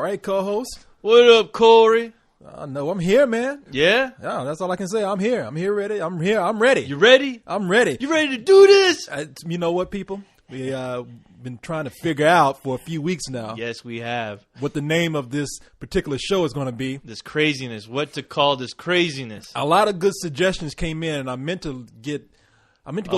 right, co-host. What up, Corey? No, I'm here, man. Yeah? Yeah, that's all I can say. I'm here. I'm here ready. I'm here. I'm ready. You ready? I'm ready. You ready to do this? You know what, people? We been trying to figure out for a few weeks now. Yes, we have. What the name of this particular show is going to be. This craziness. What to call this craziness. A lot of good suggestions came in, and I meant to go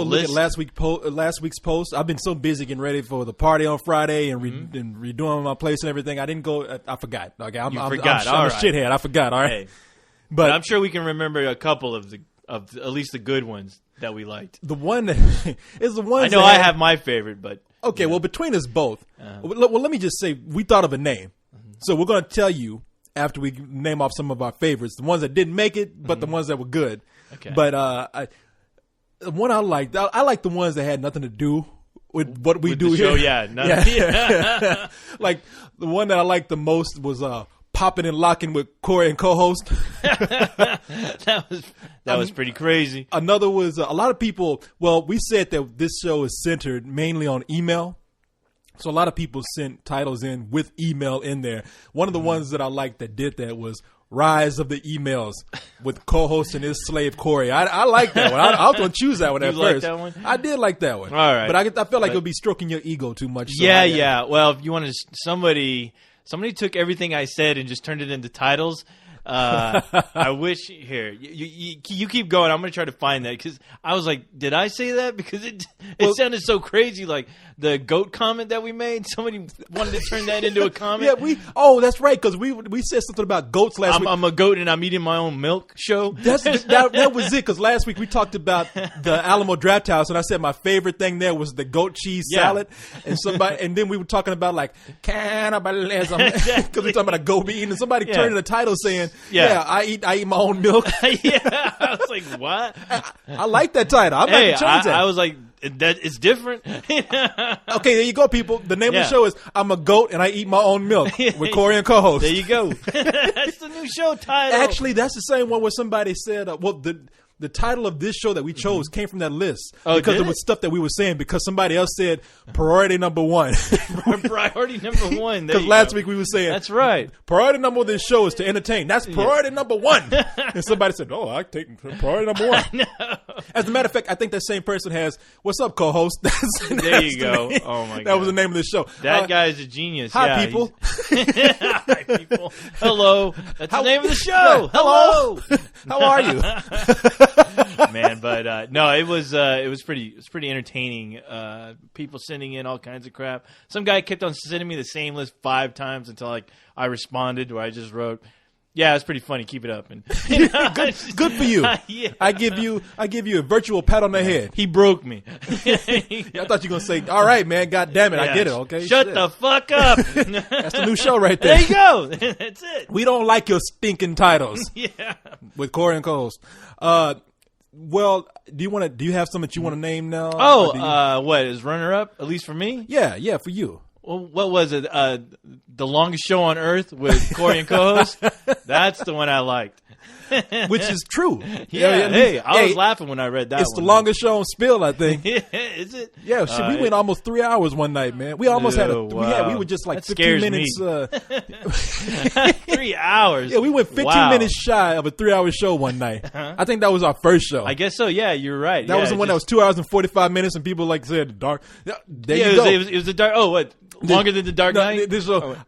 look at last week's post. I've been so busy getting ready for the party on Friday and, and redoing my place and everything. I didn't go. I forgot. Okay, I'm a shithead. I forgot. All right, hey, but I'm sure we can remember a couple of at least the good ones that we liked. The one that is the one. I know I have my favorite, but okay. Well, between us both, well, let me just say we thought of a name, so we're going to tell you after we name off some of our favorites, the ones that didn't make it, but the ones that were good. Okay, but the one I liked, I like the ones that had nothing to do with what we do here. Show, yeah. Like the one that I liked the most was popping and locking with Corey and co-host. that was pretty crazy. Another was a lot of people. Well, we said that this show is centered mainly on email, so a lot of people sent titles in with email in there. One of the ones that I liked that did that was Rise of the Emails with co-host and his slave Corey. I like that one. I was going to choose that one at first. That one? I did like that one. All right. But I felt like it would be stroking your ego too much. So yeah. Well, if you want to, somebody took everything I said and just turned it into titles. I wish here you keep going. I'm going to try to find that because I was like, did I say that? Because it sounded so crazy. Like the goat comment that we made. Somebody wanted to turn that into a comment. Yeah, that's right. Because we said something about goats last week. I'm a goat and I'm eating my own milk. Show. That was it. Because last week we talked about the Alamo Draft House, and I said my favorite thing there was the goat cheese salad, and then we were talking about like cannibalism because we talking about a goat eating, and somebody turned in the title saying. Yeah, I eat my own milk. Yeah, I was like, what? I like that title. I'm not going to change that. I was like, that it's different. Okay, there you go, people. The name of the show is I'm a Goat and I Eat My Own Milk with Corey and co-host. There you go. That's the new show title. Actually, that's the same one where somebody said, the title of this show that we chose came from that list because it was stuff that we were saying because somebody else said priority number one. Priority number one. Because last week we were saying that's right. Priority number of this show is to entertain. That's priority number one. And somebody said, "Oh, I take priority number one." No. As a matter of fact, I think that same person has "What's up, co-host?" There you go. Oh my god, that was the name of the show. That guy is a genius. Hi, people. Hi, people. Hello. That's the name of the show. Hello. How are you? Man, but no, it was pretty entertaining. People sending in all kinds of crap. Some guy kept on sending me the same list 5 times until I responded, where I just wrote, "Yeah, it's pretty funny. Keep it up." And good for you. Yeah. I give you a virtual pat on the head. He broke me. I thought you were gonna say, "All right, man. God damn it, I get it." Okay, shut the fuck up. That's the new show right there. There you go. That's it. We don't like your stinking titles. Yeah, with Corey and co-host. Well, do you have some that you want to name now? Oh, what is runner up? At least for me? Yeah, for you. Well, what was it? The Longest Show on Earth with Corey and co-host? That's the one I liked. Which is true. Yeah, I was laughing when I read that. It's the longest show on Spill, I think. Is it? Yeah, shit, we went almost 3 hours one night, man. We almost had we were just like that 15 minutes. 3 hours. Yeah, we went 15 minutes shy of a 3-hour show one night. I think that was our first show. I guess so. Yeah, you're right. That was the one that was 2 hours and 45 minutes, and people said dark. There you go. It was the dark. Oh, what? Longer than the Dark Knight?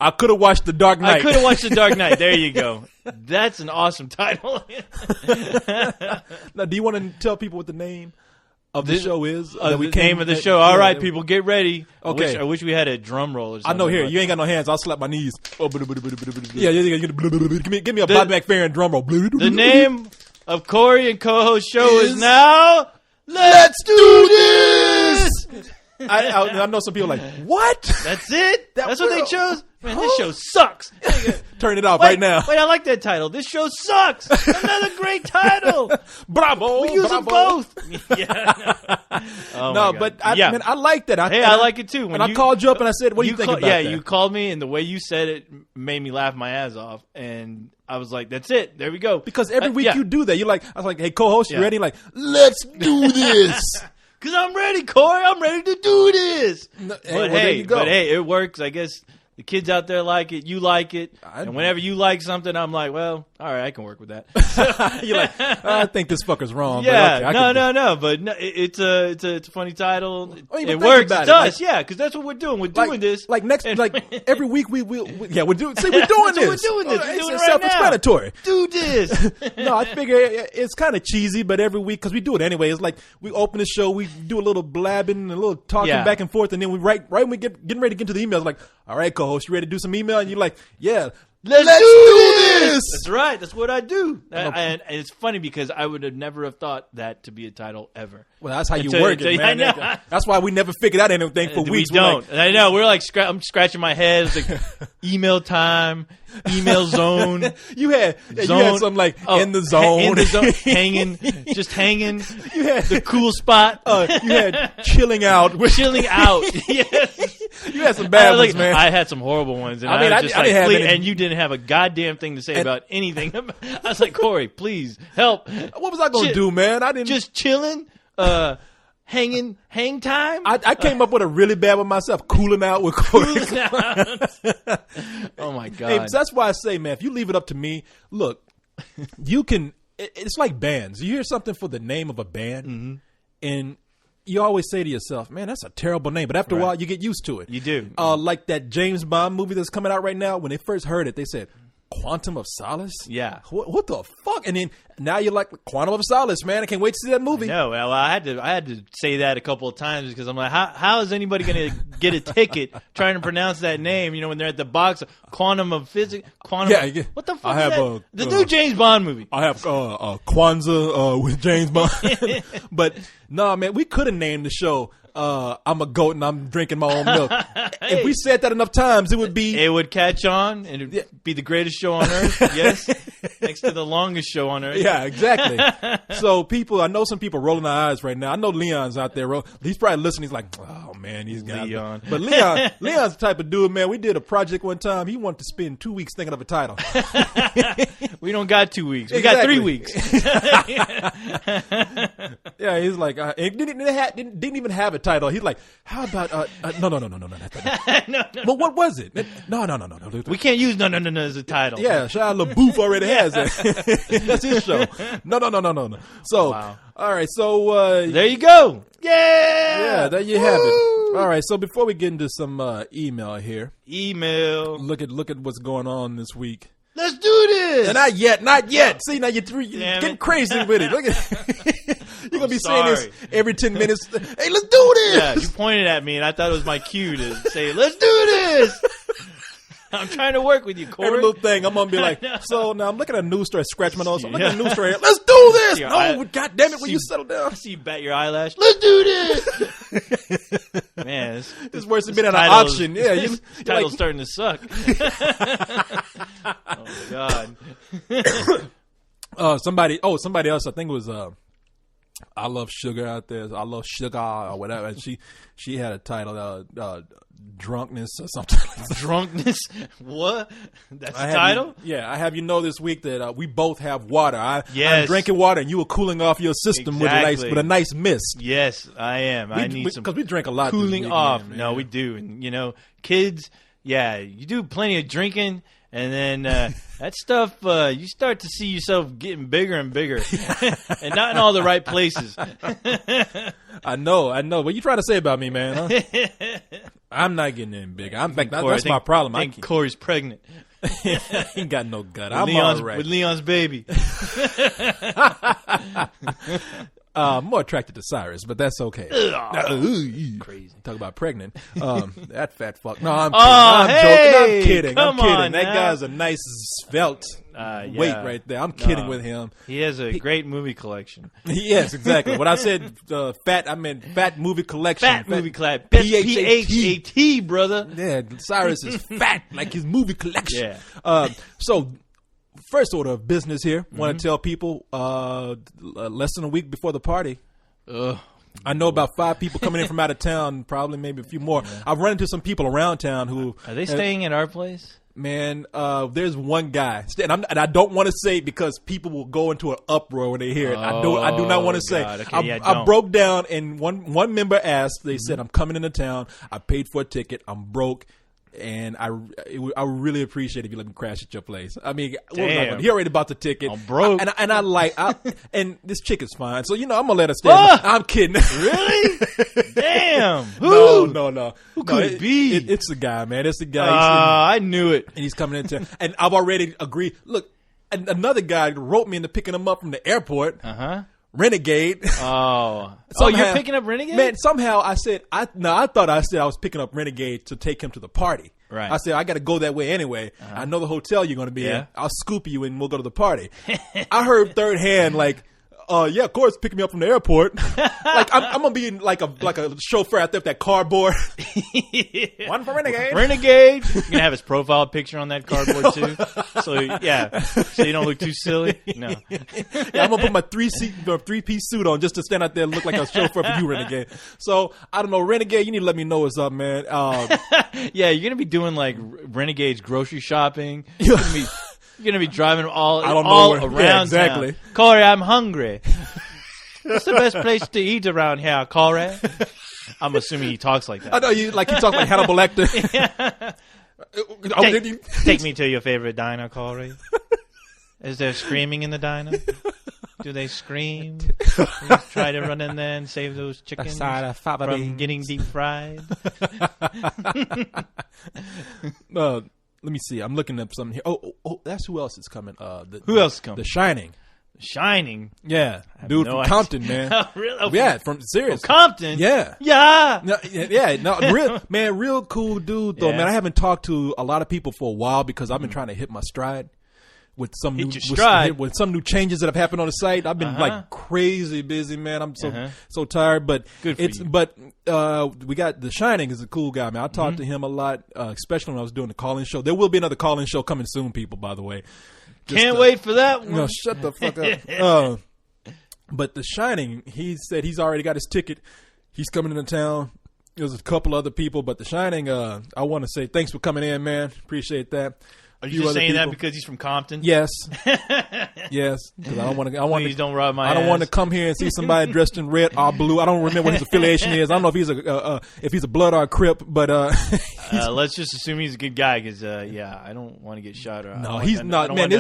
I could have watched the Dark Knight. I could have watched the Dark Knight. There you go. That's an awesome title. Now, do you want to tell people what the name of the show is? The name of the show. All right, people, get ready. Okay. I wish we had a drum roll or something. I know. Here, you ain't got no hands. I'll slap my knees. Yeah. Give me a Bob McFerrin drum roll. The name of Corey and co-host show is now Let's Do This! I know some people are like, what? That's it? That's what they chose? Man, this show sucks. Turn it off right now. Wait, I like that title. This show sucks. Another great title. Bravo. We use them both. Yeah. No, but I like that. I like it too. I called you up and I said, what do you think about that? Yeah, you called me and the way you said it made me laugh my ass off. And I was like, that's it. There we go. Because every week you do that. I was like, hey, co-host, you ready? Like, let's do this. Because I'm ready, Corey. I'm ready to do this. Hey, there you go. But hey, it works. I guess The kids out there like it. You like it. And whenever you like something, I'm like, well, all right, I can work with that. You're like, I think this fucker's wrong. Yeah, but okay, no. But no, it's a funny title. I mean, It but think works. about It it, does. like- Yeah, because that's what we're doing. We're doing this. Like next, like every week we're doing this. We're doing That's this. what we're doing this. We're doing it right Self-explanatory. Do this. No, I figure it's kind of cheesy, but every week because we do it anyway. It's like we open the show, we do a little blabbing, a little talking Yeah. back and forth, and then we right when we getting ready to get to the emails, like, all right, co-host, you ready to do some email? And you're like, yeah, Let's do this. That's right. That's what I do. And it's funny because I would have never have thought that to be a title ever. Well, that's how you Until- work it, until- I man. know. That's why we never figured out anything for We weeks. We're don't. like, And I know. We're like, I'm scratching my head. It's like email time, email zone. you had something like Oh, in the zone, in the zone, hanging, just hanging. You had The cool spot. you had chilling out. Chilling out. Yes. You had some bad ones, man. I had some horrible ones, and I mean, was I just didn't have please, any- and you didn't have a goddamn thing to say about anything. I was like, Corey, please help. What was I gonna Shit. do, man? I didn't. Just chilling, hang time. I came up with a really bad one myself. Cooling out with Corey. Oh my god! Hey, so that's why I say, man, if you leave it up to me, look, you can. It's like bands. You hear something for the name of a band, Mm-hmm. and you always say to yourself, man, that's a terrible name. But after a Right. while, you get used to it. You do. Like that James Bond movie that's coming out right now. When they first heard it, they said, Quantum of Solace? Yeah. What the fuck? And then now you're like, Quantum of Solace, man. I can't wait to see that movie. No, well, I had to say that a couple of times because I'm like, how is anybody going to get a ticket trying to pronounce that name? You know, when they're at the box, Quantum of Physics, Quantum. Yeah, of, yeah. What the fuck? I is have, that? The new James Bond movie. I have Kwanzaa with James Bond. But no, man, we could have named the show I'm a goat and I'm drinking my own milk. If we said that enough times, it would be. It would catch on and it would be the greatest show on earth. Yes, next to the longest show on earth. Yeah, exactly. So people, I know some people rolling their eyes right now. I know Leon's out there. He's probably listening. He's like, oh man, these guys. Leon. But Leon's the type of dude, man. We did a project one time. He wanted to spend 2 weeks thinking of a title. We don't got 2 weeks. We got 3 Exactly. weeks. Yeah, he's like, it didn't even have a title. He's like, how about no, that's not No. But what was it? No. We can't use no as a title. Yeah, Shia LaBeouf already has it. That's his show. No. So, Wow. all right. So, There you go. yeah, there you have it. All right. So before we get into some email here, Email. look at what's going on this week. Let's do this. And not yet. See, now you're Damn getting it. crazy with it. Look at you're gonna be saying sorry. this every 10 minutes. Hey, let's do this. Yeah, you pointed at me, and I thought it was my cue to say, "Let's do this." I'm trying to work with you, Corey. Every little thing, I'm gonna be like, know. so now I'm looking at a news story, scratch my nose. I'm looking at a Yeah. news story. Let's do this. Yeah, No, God damn it, will you settle down? I see you bat your eyelash. Let's do this. Man, It's worse than being at an title's- auction. Yeah, this title's starting to suck. Oh my god. somebody else. I think it was I Love Sugar out there. I Love Sugar or whatever. And she had a title, Drunkness or something. Drunkenness. What? That's the I have title? I have you know this week that we both have water. I'm Yes. drinking water, and you were cooling off your system Exactly. with a nice mist. Yes, I am. I need some because we drink a lot. this cooling week, off. man. No, we do. And, you know, kids, yeah, you do plenty of drinking. And then that stuff, you start to see yourself getting bigger and bigger. And not in all the right places. I know. What you trying to say about me, man? Huh? I'm not getting any bigger. In fact, Corey, that's my problem. I think Corey's pregnant. I ain't got no gut. With I'm Leon's, all right. with Leon's baby. More attracted to Cyrus, but that's okay. Crazy. Talk about pregnant. That fat fuck. No, I'm kidding. I'm hey, joking. I'm kidding. come I'm kidding. on That now. guy's a nice svelte weight Yeah. right there. I'm kidding No. with him. He has a great movie collection. Yes, exactly. When I said fat, I meant fat movie collection. Fat movie collection. P-H-A-T, brother. Yeah, Cyrus is fat like his movie collection. Yeah. So, first order of business here. Mm-hmm. Want to tell people less than a week before the party. Ugh. I know about 5 people coming in from out of town, probably maybe a few more. I've run into some people around town who Are they staying at our place? Man, there's one guy, and I don't want to say it because people will go into an uproar when they hear it. I do not want to say. God. Okay, yeah, I don't. broke down, and one member asked. They said, "I'm coming into town. I paid for a ticket. I'm broke. And I would really appreciate if you let me crash at your place. I mean, Damn. he already bought the ticket. I'm broke. And this chick is fine. So, I'm going to let her stay. I'm kidding. Really? Damn. Who? No. Who could it be? It's the guy, man. It's the guy. I knew it. And he's coming into, and I've already agreed. Look, another guy wrote me into picking him up from the airport. Renegade. Oh, you're picking up Renegade? Man, somehow I said I thought I said I was picking up Renegade to take him to the party. Right. I said I got to go that way anyway. I know the hotel you're going to be in. I'll scoop you and we'll go to the party. I heard third hand like, yeah, of course, pick me up from the airport. Like I'm gonna be like a chauffeur out there with that cardboard. One for Renegade. Renegade. You're gonna have his profile picture on that cardboard too. So you don't look too silly. No. Yeah, I'm gonna put my three-piece suit on just to stand out there and look like a chauffeur for you, Renegade. So I don't know, Renegade. You need to let me know what's up, man. Yeah, you're gonna be doing like Renegade's grocery shopping. You're going to be driving all around exactly. town. Corey, I'm hungry. What's the best place to eat around here, Corey? I'm assuming he talks like that. I know he talks like Hannibal Lecter. Take me to your favorite diner, Corey. Is there screaming in the diner? Do they scream? Try to run in there and save those chickens from getting deep fried? Let me see. I'm looking up something here. Oh, that's who else is coming. Who else is coming? The Shining. Shining? Yeah. Dude from Compton, man. Really? Yeah, from serious. Compton? Yeah. Yeah. Real cool dude, though, man. I haven't talked to a lot of people for a while because I've been trying to hit my stride. With some new changes that have happened on the site. I've been like crazy busy, man. I'm so tired, but we got The Shining is a cool guy, man. I talked to him a lot, especially when I was doing the call-in show. There will be another call-in show coming soon, people, by the way. Can't wait for that one. No, shut the fuck up. But The Shining, he said he's already got his ticket. He's coming into town. There's a couple other people, but The Shining, I want to say thanks for coming in, man. Appreciate that. Are you just saying that because he's from Compton? Yes. Yes. Because I don't want to. Please don't rob my ass. I don't want to come here and see somebody dressed in red or blue. I don't remember what his affiliation is. I don't know if he's a Blood or a Crip, but let's just assume he's a good guy because I don't want to get shot. He's not. Man,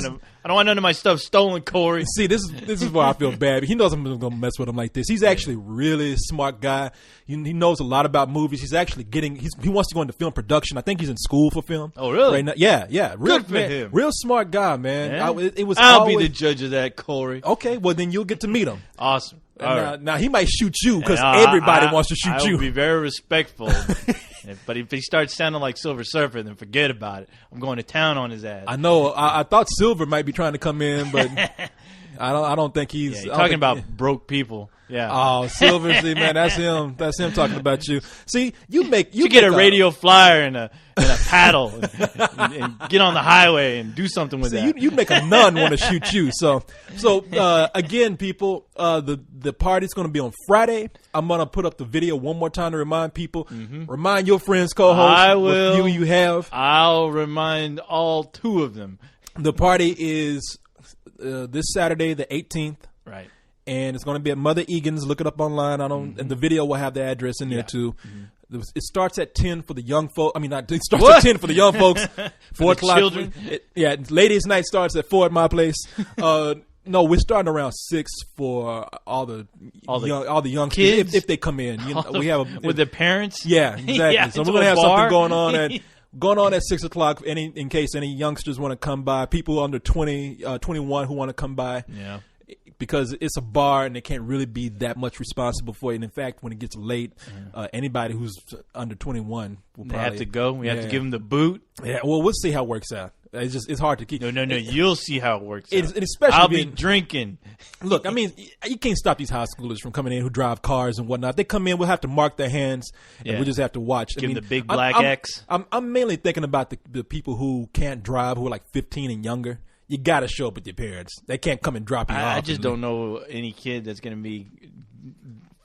I don't want none of my stuff stolen, Corey. See, this is why I feel bad. He knows I'm going to mess with him like this. He's actually a really smart guy. He knows a lot about movies. He's actually he wants to go into film production. I think he's in school for film. Oh, really? Right now. Yeah. Good for him. Real smart guy, man. Yeah. I'll be the judge of that, Corey. Okay, well then you'll get to meet him. Awesome. Now he might shoot you because everybody wants to shoot you. I will be very respectful. But if he starts sounding like Silver Surfer, then forget about it. I'm going to town on his ass. I know. I thought Silver might be trying to come in, but I don't think he's talking about broke people. Yeah. Oh, Silver, see, man, that's him. That's him talking about you. See, you get a radio flyer and a paddle and get on the highway and do something with that. You make a nun want to shoot you. So again, people, the party's going to be on Friday. I'm going to put up the video one more time to remind people. Remind your friends, co-hosts. I will. You have. I'll remind all two of them. The party is this Saturday, the 18th. Right. And it's going to be at Mother Egan's. Look it up online. And the video will have the address in there too. It starts at 10 for the young folks. I mean, it starts at 10 for the young folks. 4 o'clock. Children. Ladies' night starts at 4 at my place. No, we're starting around 6 for all the young kids if they come in. We have with their parents. Yeah, exactly. So we're gonna have something going on at 6 o'clock. In case any youngsters want to come by, people under 21 who want to come by. Yeah. Because it's a bar and they can't really be that much responsible for it. And in fact, when it gets late, anybody who's under 21 will probably have to go. We have to give them the boot. Yeah, well, we'll see how it works out. It's hard to keep. No. You'll see how it works out. Especially I'll be drinking. Look, I mean, you can't stop these high schoolers from coming in who drive cars and whatnot. They come in, we'll have to mark their hands, and we'll just have to watch. Give them the big black X. I'm mainly thinking about the people who can't drive, who are like 15 and younger. You got to show up with your parents. They can't come and drop you off. I just don't know any kid that's going to be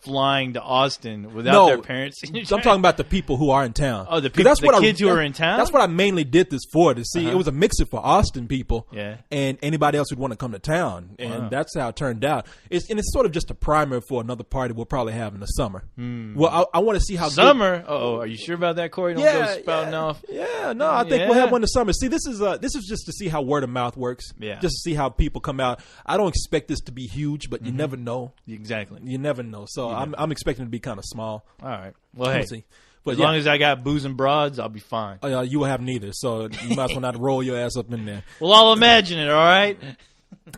flying to Austin without their parents. I'm talking about the people who are in town. Oh, the people, the kids who are in town? That's what I mainly did this for, to see. It was a mixer for Austin people and anybody else who'd want to come to town. And that's how it turned out. It's sort of just a primer for another party we'll probably have in the summer. Well, I want to see how summer? Oh, are you sure about that, Corey? Don't go spouting off. Yeah, no, I think we'll have one in the summer. See, this is just to see how word of mouth works. Yeah. Just to see how people come out. I don't expect this to be huge, but you never know. Exactly. You never know. So I'm expecting it to be kind of small. All right. Well, hey, see. But as long as I got booze and broads, I'll be fine. You will have neither, so you might as well not roll your ass up in there. Well, I'll imagine it, all right?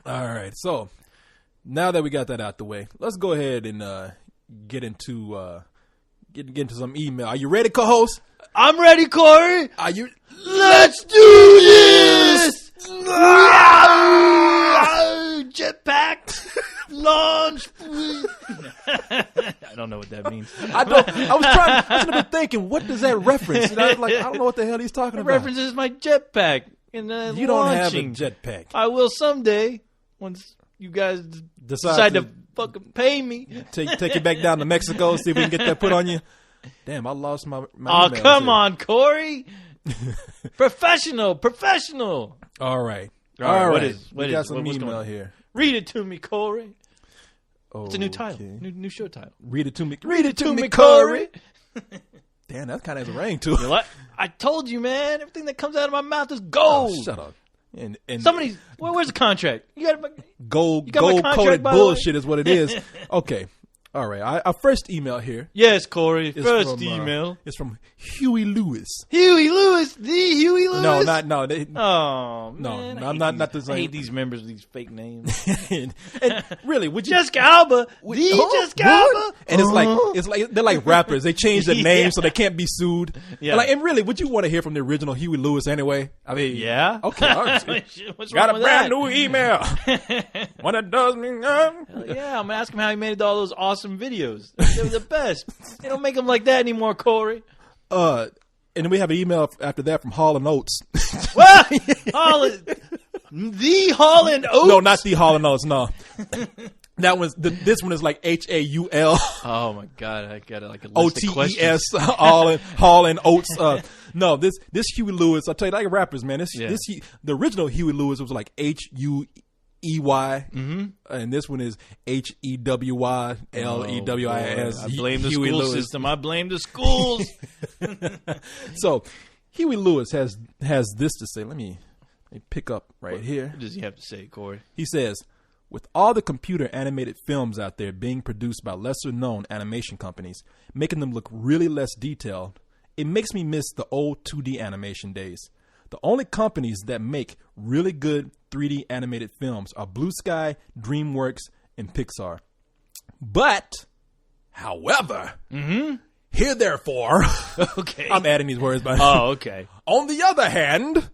All right. So now that we got that out the way, let's go ahead and get into some email. Are you ready, co-host? I'm ready, Corey. Are you? Let's do this! Jetpack launch. I don't know what that means. I was sitting there thinking, what does that reference? And I was like, I don't know what the hell he's talking about. References my jetpack. And you don't have a jetpack. I will someday once you guys decide to fucking pay me. Take you back down to Mexico, see if we can get that put on you. Damn, I lost my oh, come on, Corey. Professional. All right. We got some email here. Read it to me, Corey. Oh, it's a new title. New show title. Read it to me, Corey. Damn, that kind of has a ring to it. You know what? I told you, man. Everything that comes out of my mouth is gold. Oh, shut up. And somebody, where's the contract? You got gold coated bullshit is what it is. Okay. All right. Our first email here. Yes, Corey. First email. It's from Huey Lewis. Huey Lewis? The Huey Lewis? No. Oh, man. No, I'm not the same. I hate these members with these fake names. and really, would you? Jessica Alba. Jessica Alba. And it's like they're like rappers. They change their name so they can't be sued. Yeah. And really, would you want to hear from the original Huey Lewis anyway? I mean, yeah. Okay. All right. What's got wrong a with brand that? new email. When it does me. Yeah, I'm gonna ask him how he made all those awesome videos. They were the best. They don't make them like that anymore, Corey. And then we have an email after that from Hall and Oates. What? The Hall and Oates? No, not the Hall and Oates. No, that was this one is like HAUL. Oh my God, I got like a list of questions. OTES. Hall and Oates. No, this Huey Lewis. I'll tell you, like rappers, man. The original Huey Lewis was like HUEY, and this one is HEWYLEWIS. I blame the school system. I blame the schools. So, Huey Lewis has this to say. Let me pick up right here. What does he have to say, Corey? He says, with all the computer animated films out there being produced by lesser known animation companies, making them look really less detailed, it makes me miss the old 2D animation days. The only companies that make really good 3D animated films are Blue Sky, DreamWorks, and Pixar. But, however, here therefore, okay, I'm adding these words by. Oh, okay. On the other hand,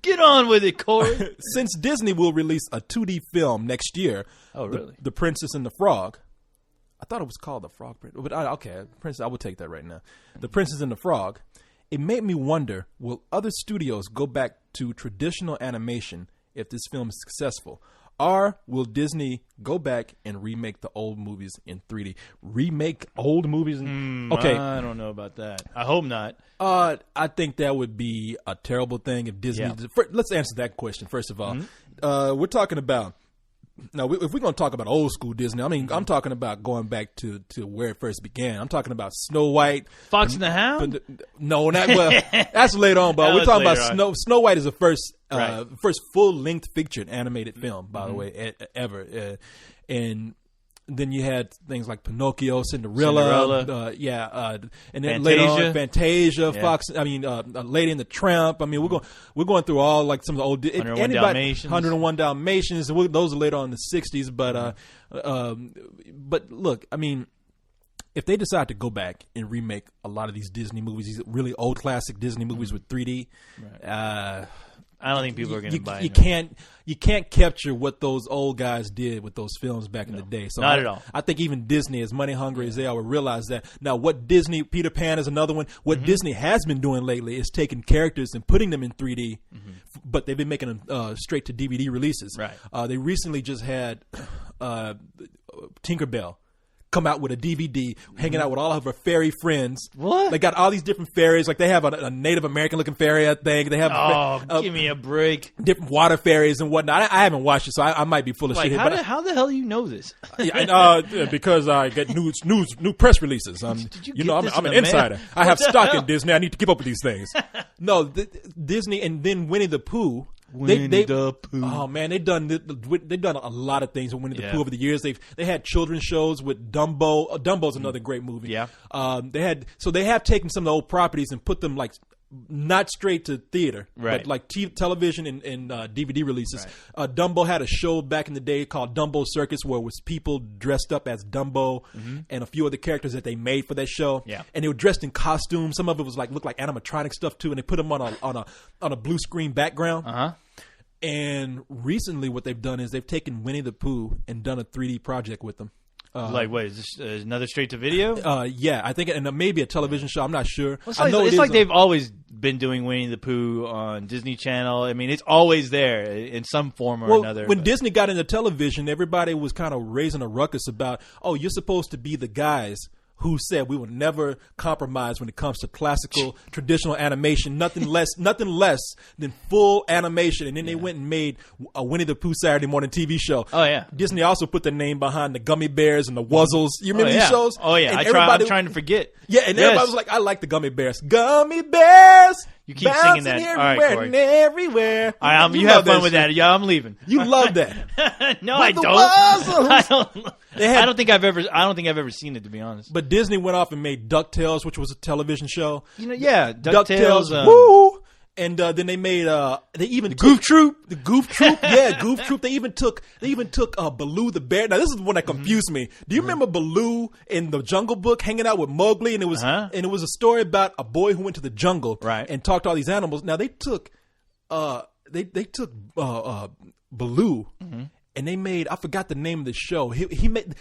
get on with it, Corey. Since Disney will release a 2D film next year, oh really? The Princess and the Frog. I thought it was called The Frog, but okay, Princess. I will take that right now. The Princess and the Frog. It made me wonder, will other studios go back to traditional animation if this film is successful? Or will Disney go back and remake the old movies in 3D? Remake old movies? Okay. I don't know about that. I hope not. I think that would be a terrible thing if Disney... Yeah. Let's answer that question, first of all. We're talking about... Now, if we're going to talk about old school Disney, I mean, I'm talking about going back to where it first began. I'm talking about Snow White. Fox and the Hound? No, that's later on, but we're talking about Snow White is the first full-length featured animated film, by the way, ever. And then you had things like Pinocchio, Cinderella. And then later on, Fantasia, yeah. Fox. I mean, Lady and the Tramp. I mean, we're going through all like some of the old 101 Dalmatians. Those are later on in the '60s. But look, I mean, if they decide to go back and remake a lot of these Disney movies, these really old classic Disney movies with 3D. Right. I don't think people are going to buy it. You can't capture what those old guys did with those films back in the day. So not at all. I think even Disney, as money hungry as they are, will realize that. Now, what Disney, Peter Pan is another one. What Disney has been doing lately is taking characters and putting them in 3D, but they've been making them straight to DVD releases. Right. They recently just had Tinkerbell come out with a DVD, hanging out with all of her fairy friends. What? They got all these different fairies. Like they have a Native American looking fairy, I think. They have give me a break. different water fairies and whatnot. I haven't watched it, so I might be full of Like, shit. how the hell do you know this? Because I get new press releases. you get this I'm in an the mail? insider. I have What the stock hell? in Disney. I need to keep up with these things. No, Disney and then Winnie the Pooh. Winnie the Pooh. Oh man, they've done a lot of things with Winnie the Yeah. Pooh over the years. They had children's shows with Dumbo. Dumbo's another great movie. Yeah. They have taken some of the old properties and put them like not straight to theater, Right. but like television and DVD releases. Right. Dumbo had a show back in the day called Dumbo Circus, where it was people dressed up as Dumbo and a few other characters that they made for that show. Yeah. And they were dressed in costumes. Some of it was looked like animatronic stuff too, and they put them on a blue screen background. Uh-huh. And recently, what they've done is they've taken Winnie the Pooh and done a 3D project with them. Like, what, is this another straight to video? Yeah, I think, and maybe a television show. I'm not sure. It's I like, know it's it like is they've always been doing Winnie the Pooh on Disney Channel. I mean, it's always there in some form or another. When but- Disney got into television, everybody was kind of raising a ruckus about, oh, you're supposed to be the guys who said we will never compromise when it comes to classical traditional animation, nothing less than full animation. And then they went and made a Winnie the Pooh Saturday morning TV show. Oh, yeah. Disney also put their name behind the Gummy Bears and the Wuzzles. You remember these shows? Oh, yeah. And I'm trying to forget. Yeah, and Yes. everybody was like, I like the Gummy Bears. Gummy Bears! You keep singing that. bouncing All right, everywhere Corey. and everywhere. All right, you love have fun with shit. that. Yeah, I'm leaving. You love that. No, I the don't. Wuzzles. I don't. They had- I don't think I've ever seen it, to be honest. But Disney went off and made DuckTales, which was a television show. You know, yeah, DuckTales. Woo! And then they made they even Goof Troop. the Goof Troop, yeah, Goof Troop. They even took Baloo the bear. Now this is the one that confused me. Do you remember Baloo in the Jungle Book hanging out with Mowgli, and it was a story about a boy who went to the jungle Right. and talked to all these animals. Now they took they took Baloo. And they made, I forgot the name of the show. He made,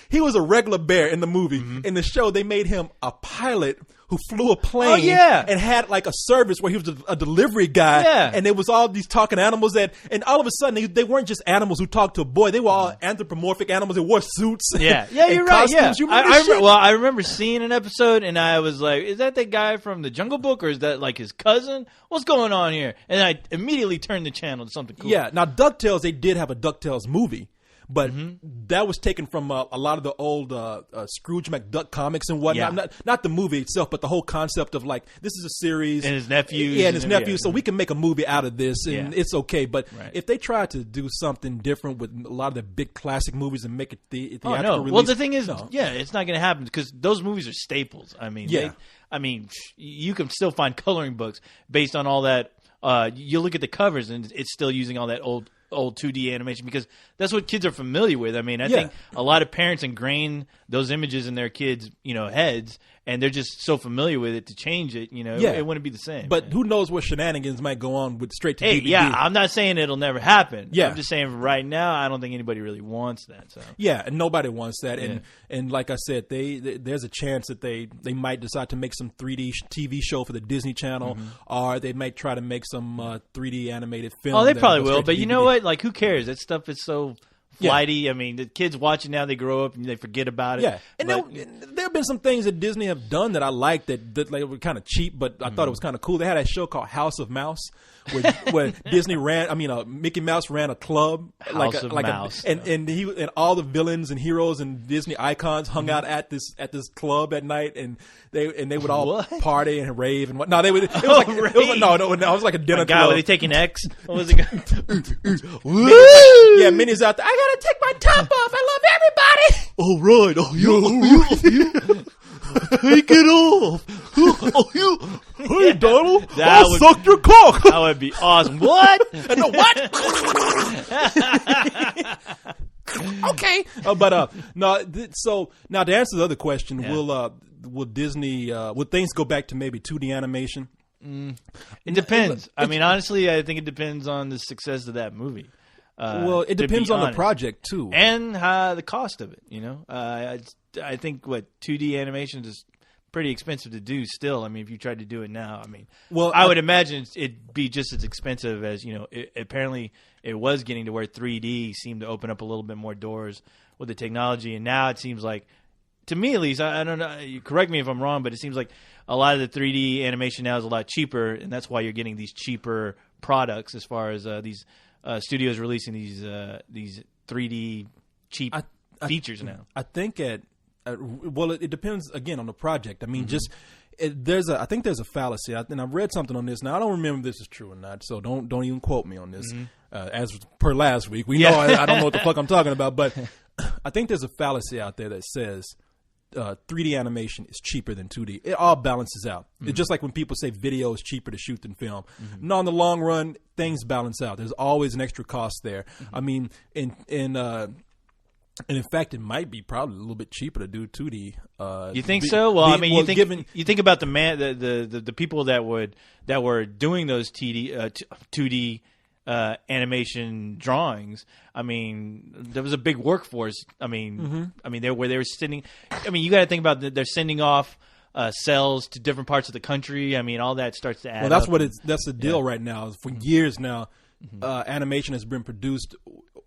he was a regular bear in the movie. In the show, they made him a pilot who flew a plane. Oh, yeah. And had like a service where he was a delivery guy. Yeah. And there was all these talking animals and all of a sudden they weren't just animals who talked to a boy. They were all anthropomorphic animals. They wore suits. Yeah, and you're right. Yeah, costumes. You remember this shit? I remember seeing an episode, and I was like, "Is that the guy from the Jungle Book, or is that like his cousin? What's going on here?" And I immediately turned the channel to something cool. Yeah. Now, DuckTales, they did have a DuckTales movie. But that was taken from a lot of the old Scrooge McDuck comics and whatnot. Yeah. Not the movie itself, but the whole concept of like, this is a series. And his nephews. Yeah, and his and- nephews. So we can make a movie out of this, and Yeah. it's okay. But Right. if they try to do something different with a lot of the big classic movies and make it theatrical Oh, no. release. Well, the thing is, no. yeah, it's not going to happen because those movies are staples. I mean, Yeah. you can still find coloring books based on all that. You look at the covers, and it's still using all that old 2D animation because that's what kids are familiar with. I mean, I think a lot of parents ingrain those images in their kids, heads, and they're just so familiar with it to change it. It wouldn't be the same. But who knows what shenanigans might go on with straight to hey, DVD. yeah, I'm not saying it'll never happen. Yeah. I'm just saying right now, I don't think anybody really wants that. So. Yeah, and nobody wants that. And like I said, there's a chance that they might decide to make some 3D TV show for the Disney Channel, or they might try to make some 3D animated film. Oh, they that probably goes will. straight But to you DVD. know what? Like, who cares? That stuff is so flighty. I mean, the kids watch it now, they grow up and they forget about it. Yeah, and But- there have been some things that Disney have done that I like that like, were kind of cheap, but I thought it was kind of cool. They had a show called House of Mouse, where Disney Mickey Mouse ran a club, House of Mouse. and all the villains and heroes and Disney icons hung out at this club at night, and they would all What? party and rave and what. No, it was like a dinner God, club. were they taking X? What was it? Yeah, Minnie's out there. I gotta take my top off. I love everybody. Oh, right. Oh, you. Take it off. Hey, Donald. That I'll would- suck your cock. That would be awesome. What? And okay. So now to answer the other question, will Disney will things go back to maybe 2D animation? It depends. I mean, honestly, I think it depends on the success of that movie. Well, it to depends be on the honest. project too. And the cost of it. I think 2D animation is pretty expensive to do still. I mean, if you tried to do it now, I mean, Well, I would imagine it'd be just as expensive as, apparently it was getting to where 3D seemed to open up a little bit more doors with the technology. And now it seems like, to me at least, I don't know, you correct me if I'm wrong, but it seems like a lot of the 3D animation now is a lot cheaper, and that's why you're getting these cheaper products as far as these studios releasing these 3D cheap features now. I think it depends again on the project. I mean, I think there's a fallacy, and I've read something on this. Now I don't remember if this is true or not, so don't even quote me on this. As per last week, we know I don't know what the fuck I'm talking about, but I think there's a fallacy out there that says 3D animation is cheaper than 2D. It all balances out. It's just like when people say video is cheaper to shoot than film. No, in the long run, things balance out. There's always an extra cost there. I mean, and in fact, it might be probably a little bit cheaper to do 2D. You think so? Well, I mean, you think about the people that were doing those 2D animation drawings. I mean, there was a big workforce. I mean, they were sending. I mean, you got to think about they're sending off cells to different parts of the country. I mean, all that starts to add. Well, that's the deal right now. For years now, animation has been produced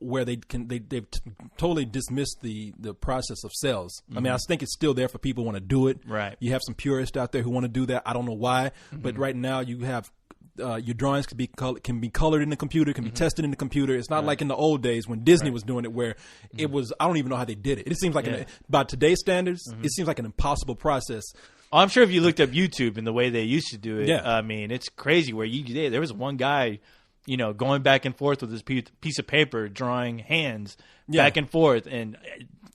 where they've totally dismissed the process of cells. I mean, I think it's still there for people who want to do it. Right. You have some purists out there who want to do that. I don't know why, but right now you have. Your drawings can be colored in the computer, can be tested in the computer. It's not like in the old days when Disney was doing it, where it was. I don't even know how they did it. It seems like by today's standards, it seems like an impossible process. I'm sure if you looked up YouTube and the way they used to do it, I mean, it's crazy. Where there was one guy, going back and forth with this piece of paper, drawing hands back and forth, and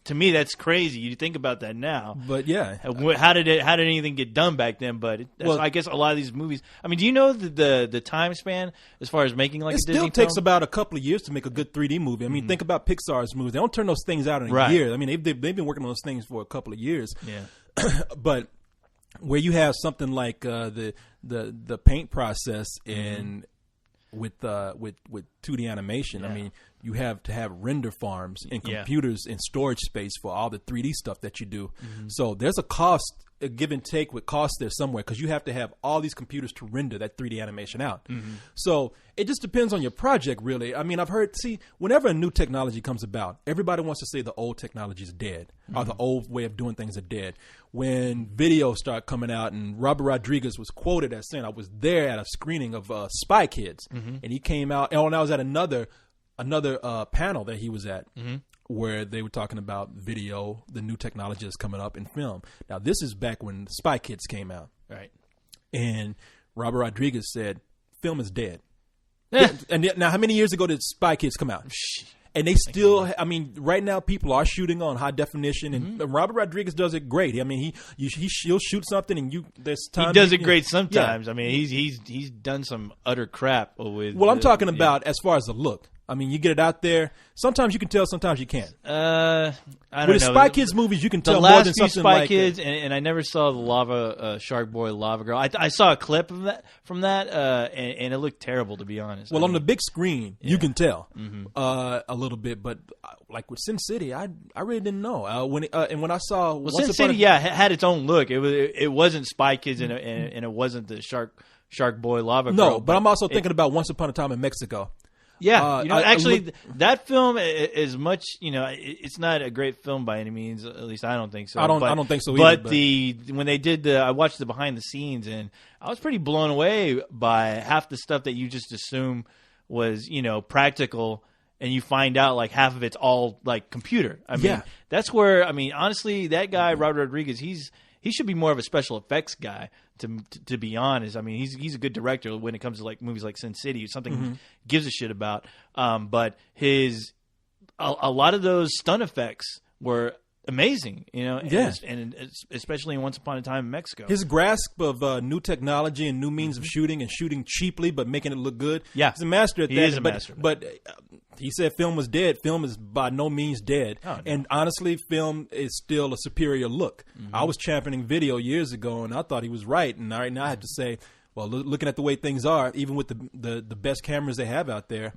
to me, that's crazy. You think about that now, but how did anything get done back then? But I guess a lot of these movies. I mean, do you know the time span as far as making like a Disney film? It still takes about a couple of years to make a good 3D movie. I mean, think about Pixar's movies; they don't turn those things out in a year. I mean, they've been working on those things for a couple of years. Yeah, but where you have something like the paint process in with 2D animation, I mean, you have to have render farms and computers and storage space for all the 3D stuff that you do. So there's a cost, a give and take with cost there somewhere, because you have to have all these computers to render that 3D animation out. So it just depends on your project, really. I mean, I've heard, whenever a new technology comes about, everybody wants to say the old technology is dead, or the old way of doing things are dead. When videos start coming out, and Robert Rodriguez was quoted as saying, I was there at a screening of Spy Kids, and he came out, and I was at another panel that he was at, where they were talking about video, the new technology that's coming up in film. Now, this is back when Spy Kids came out. Right. And Robert Rodriguez said, film is dead. And now, how many years ago did Spy Kids come out? And they still, I mean, right now people are shooting on high definition, and Robert Rodriguez does it great. I mean, he'll shoot something, and there's time. He does it great sometimes. I mean, he's done some utter crap with. Well, I'm talking about as far as the look. I mean, you get it out there. Sometimes you can tell, sometimes you can't. I don't With know. the Spy Kids movies, you can tell the more last than few something Spy like Kids, and I never saw the Lava Shark Boy, Lava Girl. I saw a clip of that and it looked terrible, to be honest. Well, on the big screen, you can tell a little bit, but like with Sin City, I really didn't know. When I saw Sin City, had its own look. It wasn't Spy Kids, and it wasn't the Shark Boy, Lava Girl. No, but I'm also thinking about Once Upon a Time in Mexico. Yeah, that film is much. It's not a great film by any means. At least I don't think so. I don't think so either. But when they did I watched the behind the scenes, and I was pretty blown away by half the stuff that you just assume was practical, and you find out like half of it's all like computer. I mean, that's where honestly, that guy Robert Rodriguez, he should be more of a special effects guy. To be honest, I mean, he's a good director when it comes to like movies like Sin City, something he gives a shit about. But a lot of those stunt effects were amazing, and especially in Once Upon a Time in Mexico. His grasp of new technology and new means of shooting, and shooting cheaply but making it look good. Yeah, he's a master at that. He is a master. But he said film was dead. Film is by no means dead. Oh, no. And honestly, film is still a superior look. I was championing video years ago, and I thought he was right. And right now I have to say, well, looking at the way things are, even with the best cameras they have out there,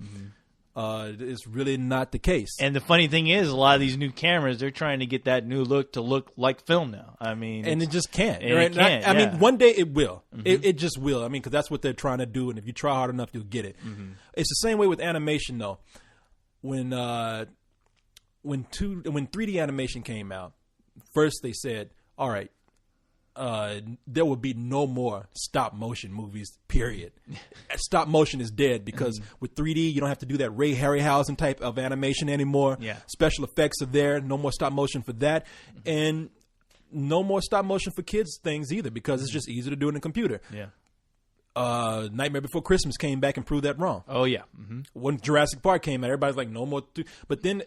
it's really not the case. And the funny thing is, a lot of these new cameras, they're trying to get that new look to look like film now. I mean, and it just can't. And Right? it can't, I yeah. mean, one day it will. It just will. I mean, because that's what they're trying to do. And if you try hard enough, you'll get it. It's the same way with animation, though. When 3D animation came out, first they said, all right, there will be no more stop motion movies, period. Stop motion is dead because with 3D, you don't have to do that Ray Harryhausen type of animation anymore. Yeah. Special effects are there. No more stop motion for that. And no more stop motion for kids things either because it's just easier to do in a computer. yeah. Nightmare Before Christmas came back and proved that wrong. Oh yeah. When Jurassic Park came out, everybody's like, no more. But then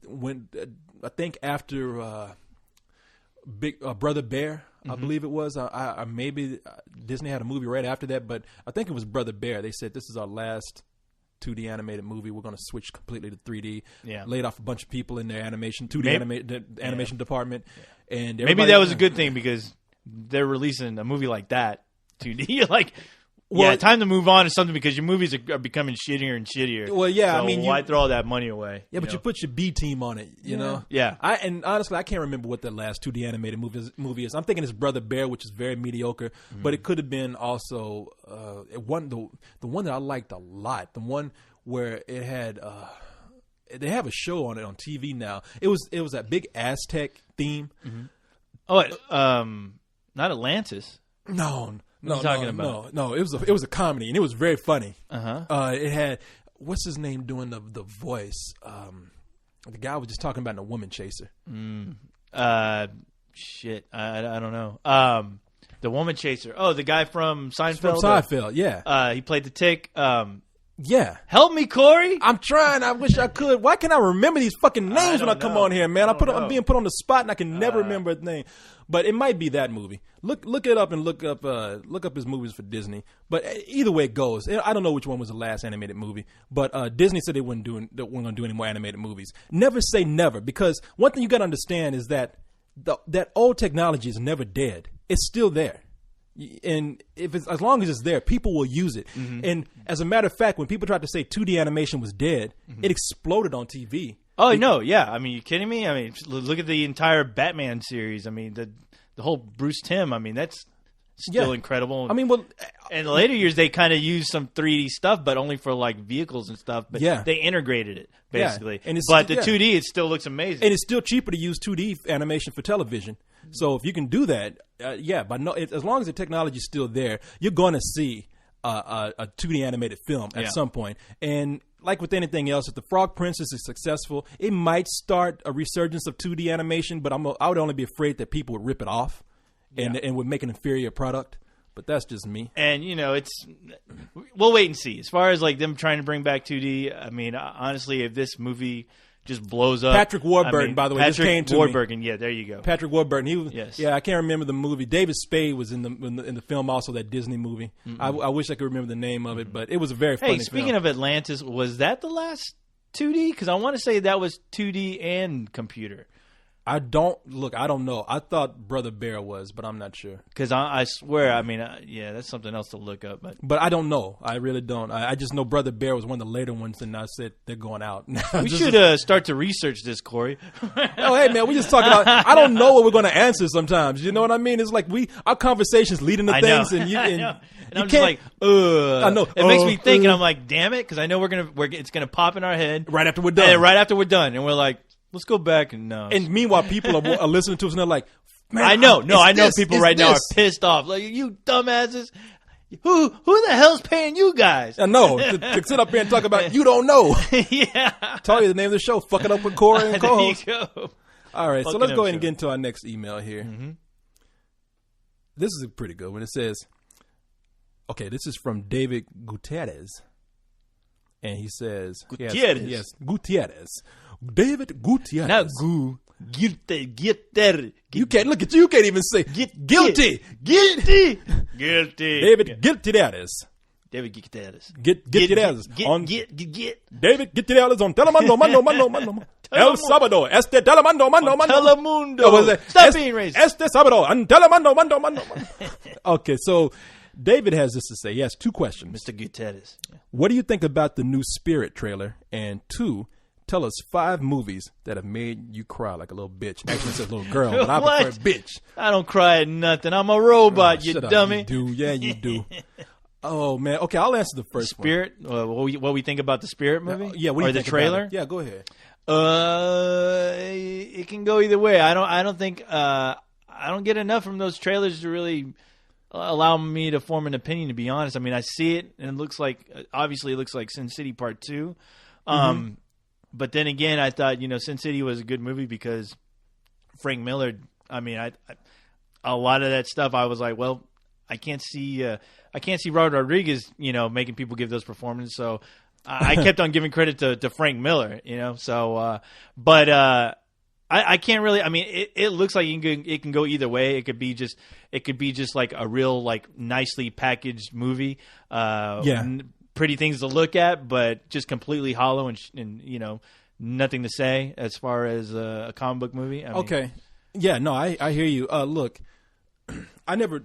when I think after Big Brother Bear, I believe it was. I maybe Disney had a movie right after that, but I think it was Brother Bear. They said this is our last 2D animated movie. We're going to switch completely to 3D. Yeah. Laid off a bunch of people in their animation 2D animation department, and Maybe everybody- that was a good thing because they're releasing a movie like that 2D. You're like, Well, time to move on to something because your movies are becoming shittier and shittier. Well, yeah, So I mean, why throw all that money away? Yeah, but you put your B team on it, you know. Yeah. And honestly, I can't remember what the last 2D animated movie is. I'm thinking it's Brother Bear, which is very mediocre, but it could have been also the one that I liked a lot, the one where it had they have a show on it on TV now. It was that big Aztec theme. Oh, not Atlantis. No. What are you talking about? No. It was a comedy and it was very funny. Uh-huh. It had what's his name doing the voice. The guy was just talking about in A Woman Chaser. Shit. I don't know. The Woman Chaser. Oh, the guy from Seinfeld. From Seinfeld, yeah. He played the Tick. Yeah. Help me, Corey. I'm trying. I wish I could. Why can't I remember these fucking names when I don't come know. on here, man? I I'm being put on the spot and I can never remember his name. But it might be that movie. Look it up and look up his movies for Disney. But either way it goes, I don't know which one was the last animated movie. But Disney said they weren't going to do any more animated movies. Never say never, because one thing you got to understand is that that old technology is never dead. It's still there. And as long as it's there, people will use it. And as a matter of fact, when people tried to say 2D animation was dead, it exploded on TV. Oh, no, yeah. I mean, you kidding me? I mean, look at the entire Batman series. I mean, the whole Bruce Timm. I mean, that's still incredible. I mean, well, in the later years, they kind of used some 3D stuff, but only for like vehicles and stuff. But they integrated it basically. And but the 2D, it still looks amazing. And it's still cheaper to use 2D animation for television. So if you can do that, as long as the technology is still there, you're going to see a 2D animated film at some point. And like with anything else, if the Frog Princess is successful, it might start a resurgence of 2D animation. But I would only be afraid that people would rip it off and would make an inferior product. But that's just me. And we'll wait and see. As far as like them trying to bring back 2D, I mean, honestly, if this movie just blows up. Patrick Warburton, by the way, just came to me. Patrick Warburton, yeah, there you go. Patrick Warburton, I can't remember the movie. David Spade was in the film, also that Disney movie. I wish I could remember the name of it, but it was a very funny film. Hey, speaking of Atlantis, was that the last 2D? Because I want to say that was 2D and computer. I don't know. I thought Brother Bear was, but I'm not sure. Because I swear, I mean, that's something else to look up. But I don't know. I really don't. I just know Brother Bear was one of the later ones, and I said they're going out. We should start to research this, Corey. Oh, hey, man, we just talking about. I don't know what we're going to answer sometimes. You know what I mean? It's like our conversations leading to things, and I know. And I'm can't, just like, ugh. I know. It makes me think, and I'm like, damn it, because I know it's gonna pop in our head right after we're done. And right after we're done, and we're like, let's go back and no. And meanwhile, people are listening to us and they're like, man, I know people right now are pissed off. Like, you dumbasses. Who the hell's paying you guys? I know. to sit up here and talk about you don't know. Yeah. Tell you the name of the show, Fuck It Up with Corey and co-host. There you go. All right, so Fucking let's go up ahead and show. get into our next email here. This is a pretty good one. It says, okay, this is from David Gutierrez. And he says, Gutierrez. Yes, Gutierrez. David Gutierrez. Not goo. Get there. You can't look at you. You can't even say guilty. Guilty. David Gutierrez. David Gutierrez. Gutierrez. Get. David Gutierrez on Telemundo. El Sábado. Este Telemundo. Telemundo. What was that? Stop being racist. Este Sábado. On Telemundo. Okay, so David has this to say. He has 2 questions. Mr. Gutierrez. What do you think about the new Spirit trailer? And 2, tell us 5 movies that have made you cry like a little bitch. Actually, it says little girl, but I What? prefer bitch. I don't cry at nothing. I'm a robot, you Shut up, dummy. You do. Yeah, you do. Oh, man. Okay, I'll answer the first one. Spirit? What we think about the Spirit movie? Yeah, what do you or the think trailer? about it? Yeah, go ahead. It can go either way. I don't think I don't get enough from those trailers to really allow me to form an opinion. To be honest, I mean, I see it and it looks like obviously it looks like Sin City Part 2. But then again, I thought Sin City was a good movie because Frank Miller. I mean, a lot of that stuff I was like, well, I can't see Robert Rodriguez, making people give those performances. So I kept on giving credit to Frank Miller, So, but I can't really. I mean, it looks like it can go either way. It could be just like a real like nicely packaged movie. Pretty things to look at, but just completely hollow and nothing to say as far as a comic book movie. I mean, Okay. Yeah, no, I hear you. Look, I never.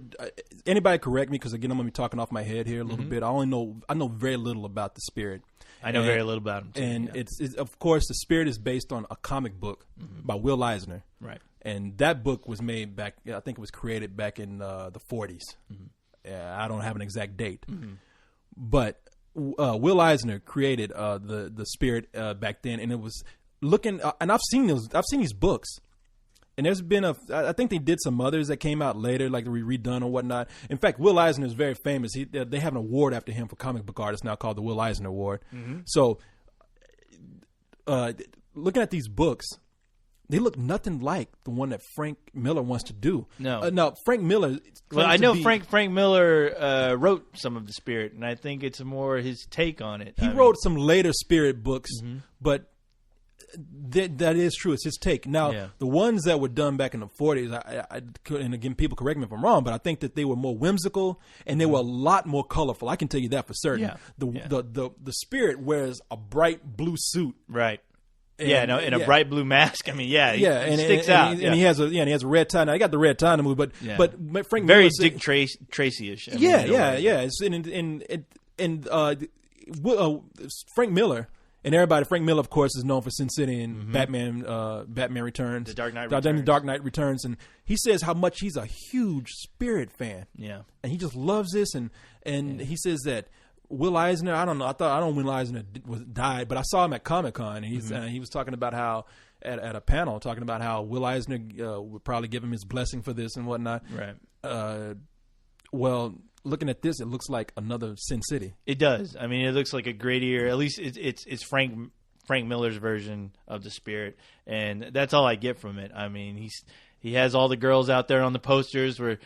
Anybody correct me because again, I'm gonna be talking off my head here a little bit. I know very little about the Spirit. I know very little about him too. And it's of course the Spirit is based on a comic book by Will Eisner. Right. And that book was made back. I think it was created back in the 40s. I don't have an exact date, but Will Eisner created the Spirit back then, and it was looking. And I've seen these books. And there's been I think they did some others that came out later, like redone or whatnot. In fact, Will Eisner is very famous. They have an award after him for comic book artists now called the Will Eisner Award. So, looking at these books, they look nothing like the one that Frank Miller wants to do. No. No, Frank Miller. Well, I know Frank Miller wrote some of the Spirit, and I think it's more his take on it. He wrote some later Spirit books, but that is true. It's his take. Now, the ones that were done back in the 40s, and again, people correct me if I'm wrong, but I think that they were more whimsical and they were a lot more colorful. I can tell you that for certain. Yeah. The Spirit wears a bright blue suit. Right. And, a bright blue mask. I mean, and sticks out. And he has a red tie. Now, I got the red tie in the movie, but Frank very Miller Dick Tracy-ish. Frank Miller. And everybody, Frank Miller, of course, is known for Sin City and Batman Returns. The Dark Knight Returns. Dark Knight Returns. And he says how much he's a huge Spirit fan. Yeah. And he just loves this. And he says that Will Eisner, I don't know. I don't know when Will Eisner died, but I saw him at Comic-Con. And he was talking about how, at a panel, talking about how Will Eisner would probably give him his blessing for this and whatnot. Right. Well, looking at this, it looks like another Sin City. It does. I mean, it looks like a grittier. At least it's Frank Miller's version of the Spirit, and that's all I get from it. I mean, he has all the girls out there on the posters where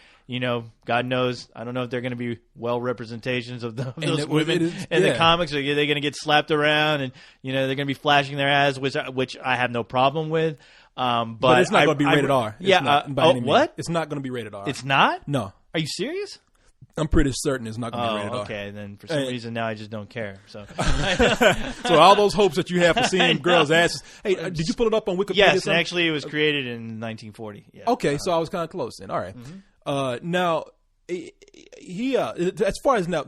God knows, I don't know if they're going to be well representations of those women in the comics. Or are they going to get slapped around and they're going to be flashing their ass, which I have no problem with. But it's not going to be rated R. What? It's not going to be rated R. It's not? No. Are you serious? I'm pretty certain it's not going to be rated R. Okay. Then for some reason now I just don't care. So, so all those hopes that you have for seeing girls' asses. Hey, did you pull it up on Wikipedia? Yes, actually it was created in 1940. Yeah. Okay, so I was kind of close then. All right. Now, he as far as now,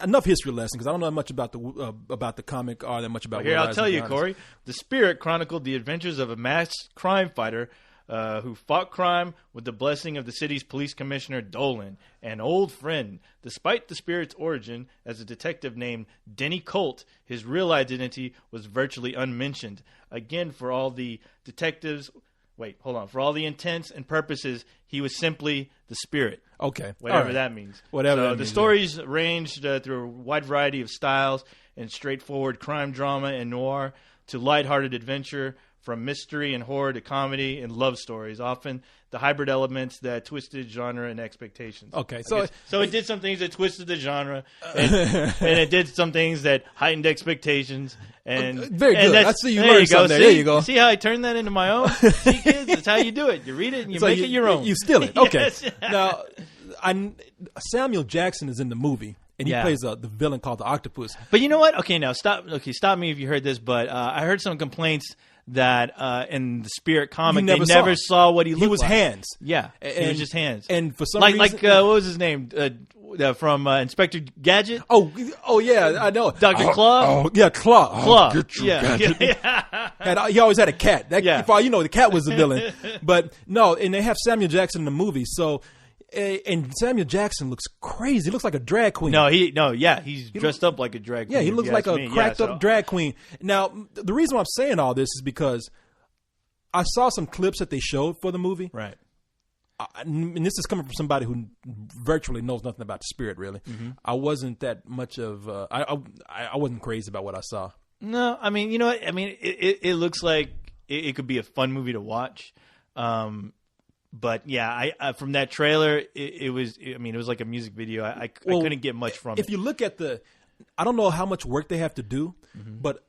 enough history lesson because I don't know much about the comic or that much about. Here, I'll tell you, Corey. The Spirit chronicled the adventures of a masked crime fighter who fought crime with the blessing of the city's police commissioner Dolan, an old friend. Despite the Spirit's origin as a detective named Denny Colt, his real identity was virtually unmentioned. Again, for all the detectives... Wait, hold on. For all the intents and purposes, he was simply the Spirit. Okay. Whatever that means. The stories ranged through a wide variety of styles, and straightforward crime drama and noir to lighthearted adventure, from mystery and horror to comedy and love stories, often the hybrid elements that twisted genre and expectations. Okay, so it did some things that twisted the genre, and it did some things that heightened expectations. And very good. And I see you learned something there. See, there you go. See how I turned that into my own? See, kids, that's how you do it. You read it and you make it your own. You steal it. Okay. Yes. Now, Samuel Jackson is in the movie. And he plays the villain called the Octopus. But you know what? Okay, now stop. Okay, stop me if you heard this. But I heard some complaints that in the Spirit comic You never they never saw. saw what he looked He was like. hands. Yeah, he was just hands. And for some like reason, what was his name from Inspector Gadget? oh yeah, I know. Dr. Claw? Oh yeah, Claw. Claw. Get you, Yeah. Gadget. Yeah. And he always had a cat. Yeah. For all you know, the cat was the villain. But no, and they have Samuel Jackson in the movie. So, and Samuel Jackson looks crazy. He looks like a drag queen. He's dressed up like a drag queen. Yeah, he if looks you like ask a me. cracked Yeah, up drag queen. Now, the reason why I'm saying all this is because I saw some clips that they showed for the movie. Right. And this is coming from somebody who virtually knows nothing about the Spirit. Really, I wasn't that much of. I wasn't crazy about what I saw. No, I mean, you know what? I mean, it looks like it could be a fun movie to watch. But yeah, I from that trailer, it was like a music video. I couldn't get much from it. If you look at I don't know how much work they have to do, but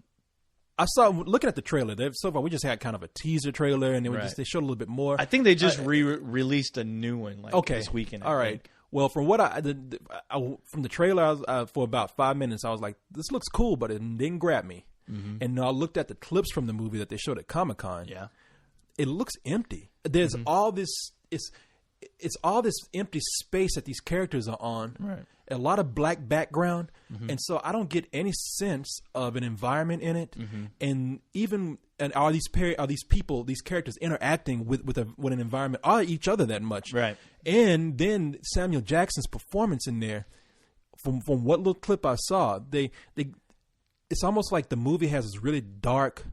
I saw looking at the trailer. So far, we just had kind of a teaser trailer, and they showed a little bit more. I think they just released a new one this weekend. All right. Well, from what from the trailer, for about 5 minutes, I was like, "This looks cool," but it didn't grab me. And I looked at the clips from the movie that they showed at Comic-Con. Yeah, it looks empty. There's all this. It's all this empty space that these characters are on. Right. A lot of black background, and so I don't get any sense of an environment in it. And are these people, these characters interacting with an environment, are each other that much? Right. And then Samuel Jackson's performance in there, from what little clip I saw, it's almost like the movie has this really dark,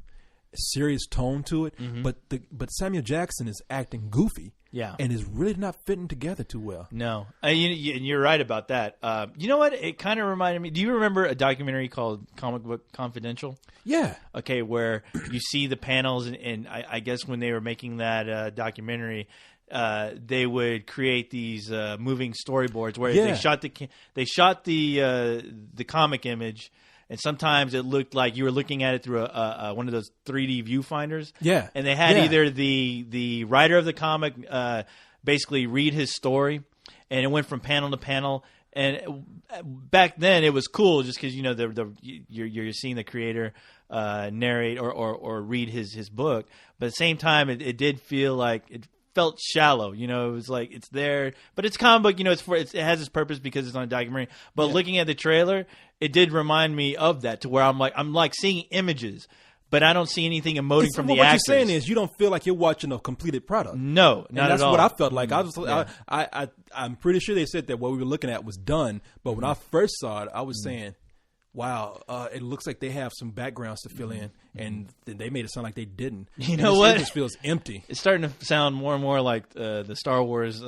serious tone to it, but Samuel Jackson is acting goofy. Yeah. And is really not fitting together too well. No. And you're right about that. You know what? It kind of reminded me. Do you remember a documentary called Comic Book Confidential? Yeah. Okay, where you see the panels, and I guess when they were making that documentary, they would create these moving storyboards where they shot the comic image. And sometimes it looked like you were looking at it through one of those 3D viewfinders. Yeah. And they had either the writer of the comic basically read his story, and it went from panel to panel. And back then it was cool just because you're seeing the creator narrate or read his book. But at the same time, it did feel like it felt shallow. It was like it's there, but it's comic book. It has its purpose because it's on a documentary. But looking at the trailer, it did remind me of that, to where I'm like seeing images, but I don't see anything emoting from the actors. What you're saying is you don't feel like you're watching a completed product. No, not that's at all. what I felt like. I'm pretty sure they said that what we were looking at was done, but when I first saw it, I was saying, wow, it looks like they have some backgrounds to fill in, and they made it sound like they didn't. You know what? It just feels empty. It's starting to sound more and more like the Star Wars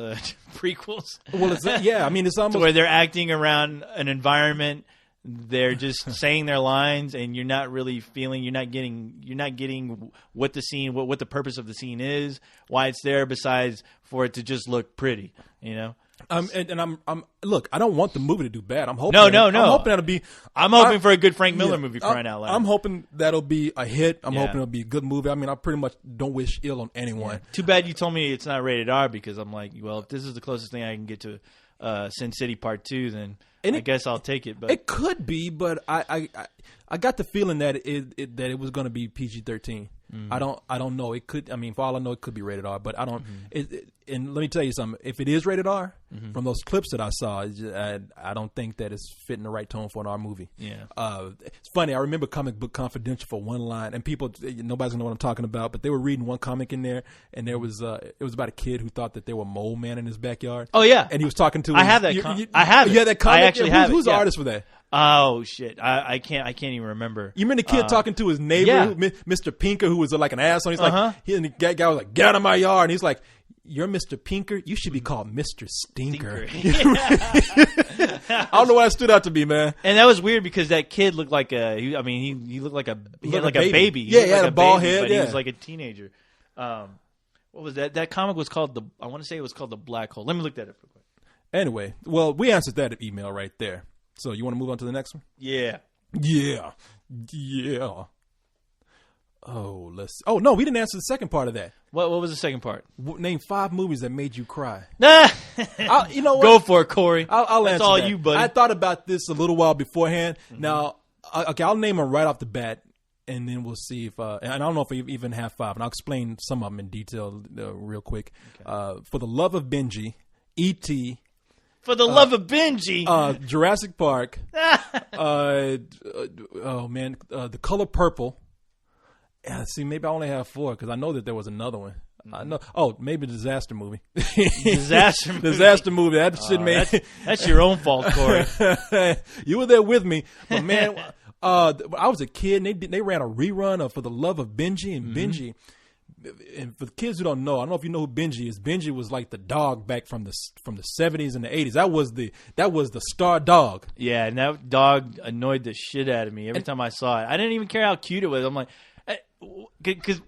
prequels. Well, it's almost to where they're acting around an environment. They're just saying their lines, and you're not really feeling. You're not getting what the scene, what the purpose of the scene is, why it's there, besides for it to just look pretty. Look, I don't want the movie to do bad. I'm hoping. No. I'm hoping that'll be. I'm hoping for a good Frank Miller movie, crying out loud. I'm hoping that'll be a hit. I'm hoping it'll be a good movie. I mean, I pretty much don't wish ill on anyone. Too bad you told me it's not rated R, because I'm like, well, if this is the closest thing I can get to Sin City Part 2, then I guess I'll take it. But it could be, but I got the feeling that it was going to be PG-13. I don't know. It could. I mean, for all I know, it could be rated R. But I don't. And let me tell you something. If it is rated R, from those clips that I saw, I don't think that it's fitting the right tone for an R movie. Yeah. It's funny. I remember Comic Book Confidential for one line, and nobody's gonna know what I'm talking about. But they were reading one comic in there, and there was it was about a kid who thought that there were mole man in his backyard. Oh yeah. And he was talking to. I have that. I have it. Yeah, that comic. I actually have it. Who's the artist for that? Oh shit! I can't even remember. You remember the kid talking to his neighbor, Mr. Pinker, who was like an asshole. He's like, and the guy was like, "Get out of my yard!" And he's like, "You're Mr. Pinker. You should be called Mr. Stinker." I don't know why it stood out to me, man. And that was weird because that kid looked like he looked like a baby. He had a bald head, but he was like a teenager. What was that? That comic was called I want to say it was called The Black Hole. Let me look that up real quick. Anyway, well, we answered that email right there. So you want to move on to the next one? Yeah. Oh, no, we didn't answer the second part of that. What was the second part? Name 5 movies that made you cry. You know what? Go for it, Corey. I'll That's answer all that. you, buddy. I thought about this a little while beforehand. Now, okay, I'll name them right off the bat. and then we'll see if and I don't know if we even have 5, and I'll explain some of them in detail real quick. Okay. For the Love of Benji, E.T. For the love of Benji, Jurassic Park. The Color Purple. Yeah, see, maybe I only have 4 because I know that there was another one. I know. Oh, maybe Disaster Movie. Disaster movie. That shit, man. That's your own fault, Corey. You were there with me, but man, I was a kid. And they ran a rerun of For the Love of Benji, and Benji. And for the kids who don't know, I don't know if you know who Benji is. Benji was like the dog back from the 70s and the 80s. That was the star dog. Yeah, and that dog annoyed the shit out of me every time I saw it. I didn't even care how cute it was. I'm like, because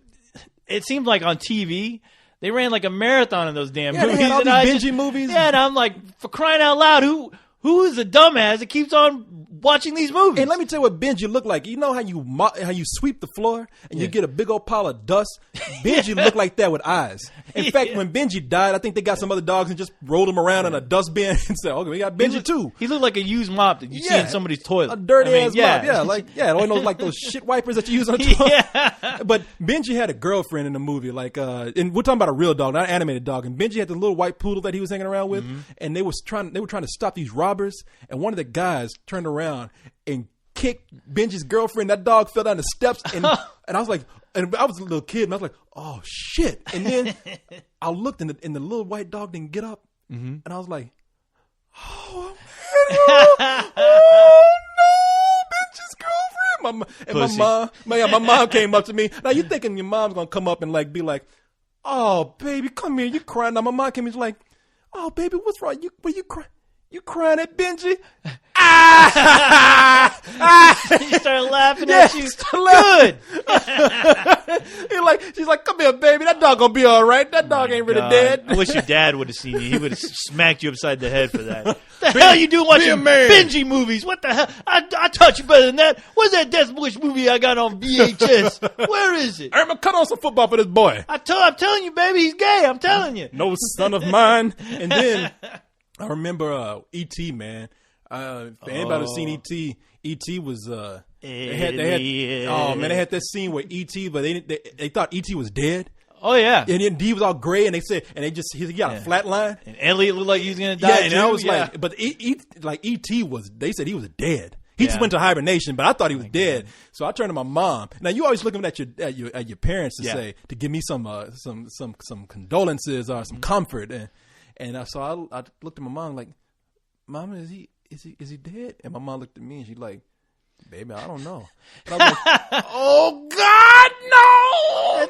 it seemed like on TV they ran like a marathon of those damn movies. They had all these Benji movies. Yeah, and I'm like, for crying out loud, who is the dumbass that keeps on watching these movies? And let me tell you what Benji looked like. You know how you sweep the floor and you get a big old pile of dust? Benji looked like that with eyes. In fact, when Benji died, I think they got some other dogs and just rolled him around in a dustbin and said, okay, we got Benji too. He looked like a used mop that you see in somebody's toilet. A dirty ass mop. Like those shit wipers that you use on the toilet. But Benji had a girlfriend in the movie, and we're talking about a real dog, not an animated dog. And Benji had the little white poodle that he was hanging around with, and they were trying to stop these robbers. And one of the guys turned around and kicked Benji's girlfriend. That dog fell down the steps, and I was like, and I was a little kid, and I was like, oh shit! And then I looked, and the little white dog didn't get up, and I was like, oh no, Benji's girlfriend. My mom came up to me. Now you thinking your mom's gonna come up and like be like, oh baby, come here, you crying? Now my mom came in, she's like, oh baby, what's wrong? Were you crying? You crying at Benji? She started laughing at you. Good. She's like, come here, baby. That dog gonna be all right. That dog ain't really dead. I wish your dad would have seen you. He would have smacked you upside the head for that. The hell you doing watching Benji movies? What the hell? I taught you better than that. What's that Death Bush movie I got on VHS? Where is it? I'm gonna cut on some football for this boy. I'm telling you, baby, he's gay. I'm telling you. No son of mine. And then I remember E.T., man. If anybody who's seen E.T., E.T. was they had that scene where E.T., but they thought E.T. was dead. Oh yeah, and then D was all gray, and he got a flat line. And Elliot looked like he was gonna die. Yeah, and I was like, but E.T. was. They said he was dead. He just went to hibernation, but I thought he was dead. God. So I turned to my mom. Now you always looking at your parents to give me some condolences or some comfort, and so I looked at my mom like, Mama, is he dead? And my mom looked at me and she's like, baby, I don't know. And I was like, oh God, no!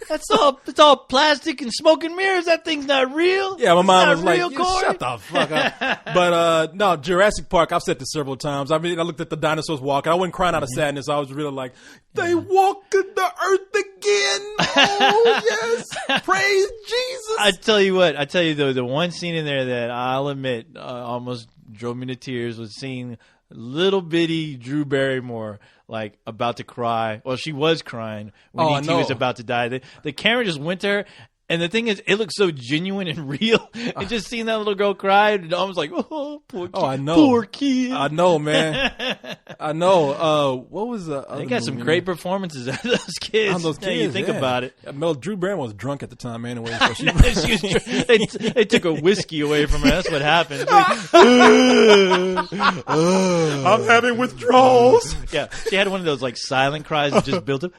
It's all plastic and smoke and mirrors. That thing's not real. Yeah, my mom was like, shut the fuck up. But no, Jurassic Park, I've said this several times. I mean, I looked at the dinosaurs walking. I wasn't crying out of sadness. I was really like, they walked the earth again. Oh, yes. Praise Jesus. I tell you what, though, the one scene in there that I'll admit almost drove me to tears was seeing little bitty Drew Barrymore like about to cry. Well, she was crying when E.T. was about to die. The camera just went to her, and the thing is, it looked so genuine and real. And just seeing that little girl cry, and I was like, oh, poor kid. Oh, I know. Poor kid. I know, man. I know. What was the other They got some great performances out of those kids. Now you think about it. Mel Drew Barrymore was drunk at the time anyway. So they took a whiskey away from her. That's what happened. I'm having withdrawals. Yeah, she had one of those like silent cries that just built up.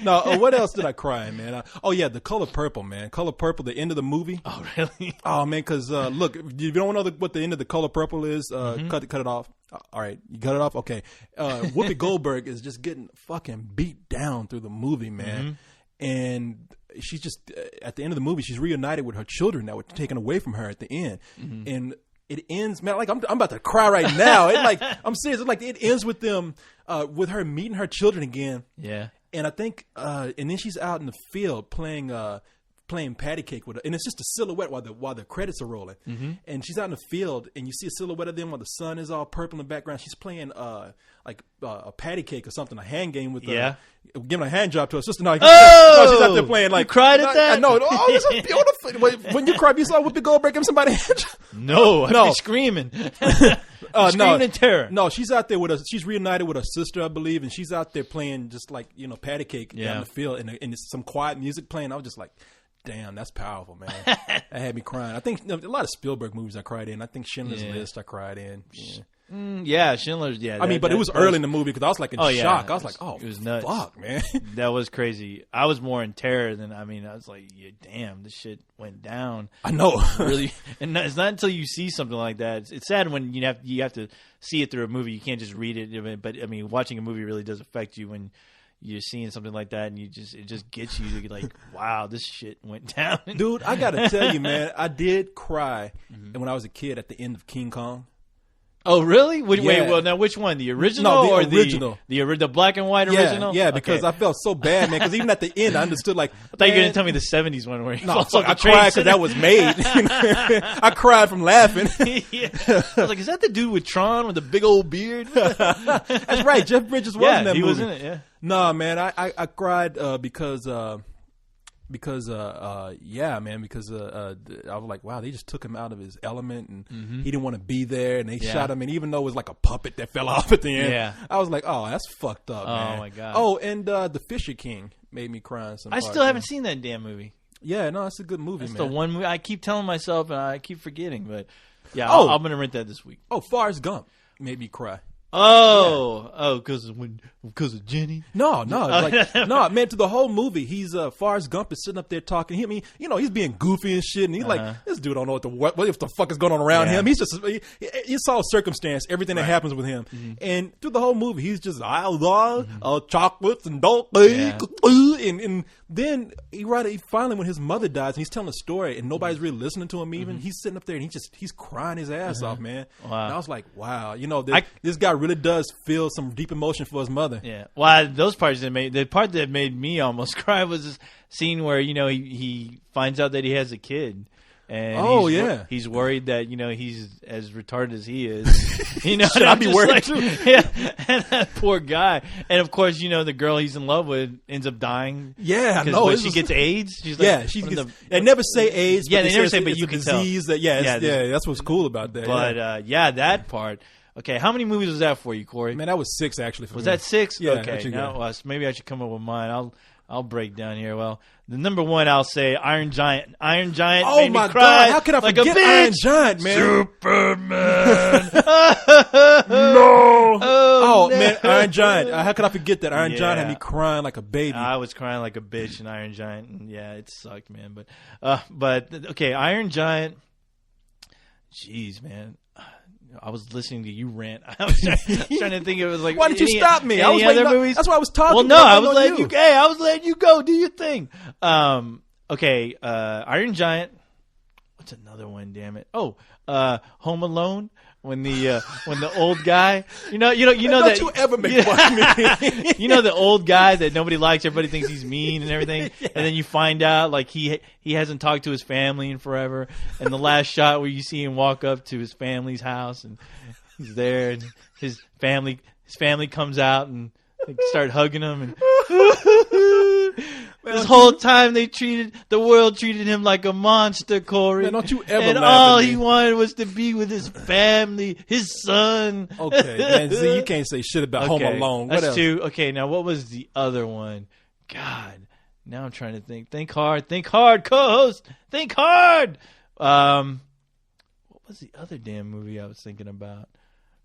No, what else did I cry, man? The Color Purple, man. Color Purple, the end of the movie. Oh, really? Oh, man, because look, if you don't know what the end of the Color Purple is, cut it off. All right, you cut it off? Okay. Whoopi Goldberg is just getting fucking beat down through the movie, man. And she's just, at the end of the movie, she's reunited with her children that were taken away from her at the end. And it ends, man. Like I'm about to cry right now. I'm serious. It's like it ends with them, with her meeting her children again. Yeah. And I think, and then she's out in the field playing patty cake with her, and it's just a silhouette while the credits are rolling. And she's out in the field, and you see a silhouette of them while the sun is all purple in the background. She's playing a patty cake or something, a hand game with giving a hand job to her sister. No, she's out there playing like. You cried at that? I know. Oh, this is beautiful. When you cry, you saw Whoopi Goldberg give somebody a hand job? No, I'd No. be screaming. No. Screaming in terror. No, she's out there she's reunited with her sister, I believe, and she's out there playing just like, patty cake down the field, and it's some quiet music playing. I was just like, damn, that's powerful, man. That had me crying. I think a lot of Spielberg movies I cried in. I think Schindler's List I cried in. Yeah. Schindler's. Yeah, I mean, but it was early in the movie because I was like in shock. I was like, oh, it was nuts. Fuck, man. That was crazy. I was more in terror than I was like, yeah, damn, this shit went down. I know. Really, and it's not until you see something like that. It's sad when you have to see it through a movie. You can't just read it. But I mean, watching a movie really does affect you when you're seeing something like that, and it just gets you to be like, wow, this shit went down. Dude, I gotta tell you, man, I did cry when I was a kid at the end of King Kong. Oh, really? Wait, Yeah. well, now which one? The original No, the or original. the black and white original? Yeah, because Okay. I felt so bad, man. Because even at the end, I understood like, I thought you were going to tell me the 70s one where he No, falls fuck, off I the train cried because set. that was made. I cried from laughing. Yeah. I was like, is that the dude with Tron with the big old beard? That's right. Jeff Bridges was in that he movie. was in it, yeah. No, man, I cried because yeah, man, because I was like, wow, they just took him out of his element, and he didn't want to be there, and they shot him, and even though it was like a puppet that fell off at the end, Yeah. I was like, oh, that's fucked up, man. my God. Oh, and the Fisher King made me cry in some I parts, still haven't man. seen that damn movie. Yeah, no, it's a good movie, That's man. the one movie I keep telling myself and I keep forgetting, but yeah, Oh. I'm going to rent that this week. Oh, Forrest Gump made me cry. Because of Jenny. No, it's like no, man. To the whole movie, he's Forrest Gump is sitting up there talking. I mean, he's being goofy and shit, and he's like, this dude don't know what if the fuck is going on around him. He's just he saw circumstance, everything that happens with him, and through the whole movie, he's just chocolates and don't and then he finally when his mother dies and he's telling a story and nobody's really listening to him. Even he's sitting up there and he's crying his ass off, man. Wow. And I was like, wow, this guy really does feel some deep emotion for his mother. Yeah. Well, those parts the part that made me almost cry was this scene where, he finds out that he has a kid. And he's worried that, he's as retarded as he is. Should I be worried too? Yeah. And that poor guy. And of course, the girl he's in love with ends up dying. Yeah, no. She gets AIDS. She's like, they never say AIDS. Yeah, but they never say, it's but you a can disease tell. That's what's cool about that. But that part. Okay, how many movies was that for you, Corey? Man, that was 6 actually. Was that 6? Yeah. Okay, now maybe I should come up with mine. I'll break down here. Well, the number one I'll say Iron Giant. Iron Giant. Oh made my me cry God! How can I like forget a Iron bitch. Giant, man? Superman. No. Oh, no. Man, Iron Giant. How could I forget that? Iron Giant had Yeah. me crying like a baby. I was crying like a bitch in Iron Giant. And yeah, it sucked, man. But okay, Iron Giant. Jeez, man. I was listening to you rant. I was trying to think. It was like, Why didn't you stop me? I was any waiting other on- movies? that's why I was talking. Well, no, I'm I was waiting letting on you. Hey, I was letting you go. Do your thing. Okay. Iron Giant. What's another one? Damn it. Oh, Home Alone. When the old guy, you know Don't that you ever make fun of me? you know the old guy that nobody likes, everybody thinks he's mean and everything, and then you find out like he hasn't talked to his family in forever, and the last shot where you see him walk up to his family's house and he's there, and his family comes out and they start hugging him, and this whole time the world treated him like a monster, Corey. Man, don't you ever and laugh all at me. he wanted was to be with his family, his son. Okay, man. See, you can't say shit about Home Alone. What That's else? 2. Okay, now what was the other one? God, now I'm trying to think. Think hard, co-host. Think hard. What was the other damn movie I was thinking about?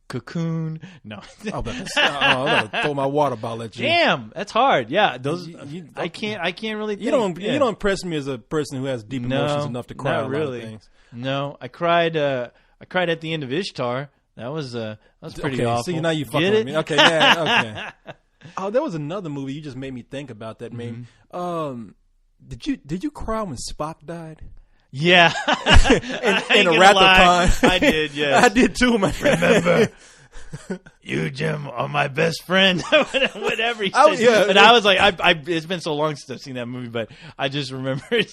Cocoon. No. I'm about to throw my water bottle at you. Damn, that's hard. Yeah, those. You- I can't really. Think. You don't Yeah. you don't impress me as a person who has deep emotions enough to cry. Not a lot really. of things. No, I cried. I cried at the end of Ishtar. That was pretty Okay, awful. see now you fucking Get with it? me. Okay, yeah, okay. Oh, there was another movie you just made me think about that. Made did you cry when Spock died? Yeah. In a Wrath of Khan. I did, yes. I did too, my friend. Remember, you, Jim, are my best friend. Whatever he Oh, said. yeah. And I was like, it's been so long since I've seen that movie, but I just remembered,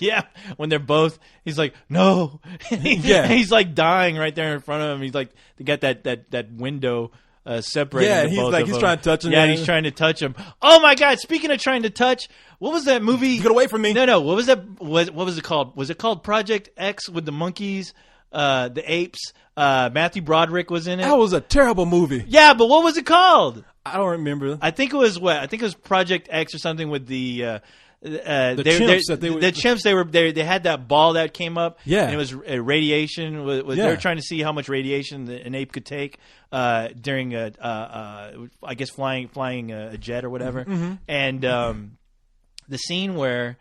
when they're both, he's like, no. Yeah. He's like dying right there in front of him. He's like, they got that window separating. Yeah, the he's both like of he's them. trying to touch him. Yeah, he's trying to touch him. Oh my God! Speaking of trying to touch, what was that movie? Get away from me! No. What was that? What was it called? Was it called Project X with the monkeys, the apes? Matthew Broderick was in it. That was a terrible movie. Yeah, but what was it called? I don't remember. I think it was what? I think it was Project X or something with the chimps that they were- the chimps. They had that ball that came up. Yeah. and it was radiation. They Yeah. were trying to see how much radiation an ape could take during I guess flying a jet or whatever. Mm-hmm. And the scene where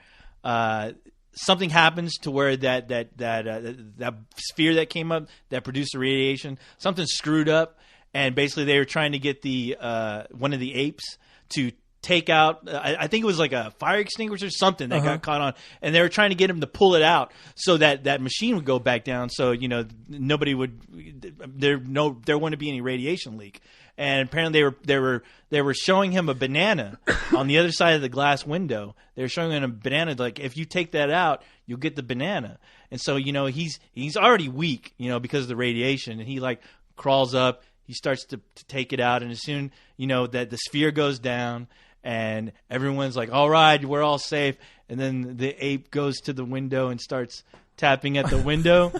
something happens to where that sphere that came up that produced the radiation, something screwed up, and basically they were trying to get the one of the apes to take out. I think it was like a fire extinguisher or something that got caught on, and they were trying to get him to pull it out so that machine would go back down. So nobody would there wouldn't be any radiation leak. And apparently they were showing him a banana on the other side of the glass window. They were showing him a banana, like if you take that out, you'll get the banana. And so he's already weak, because of the radiation, and he like crawls up. He starts to take it out, and as soon that the sphere goes down, and everyone's like, "All right, we're all safe." And then the ape goes to the window and starts tapping at the window,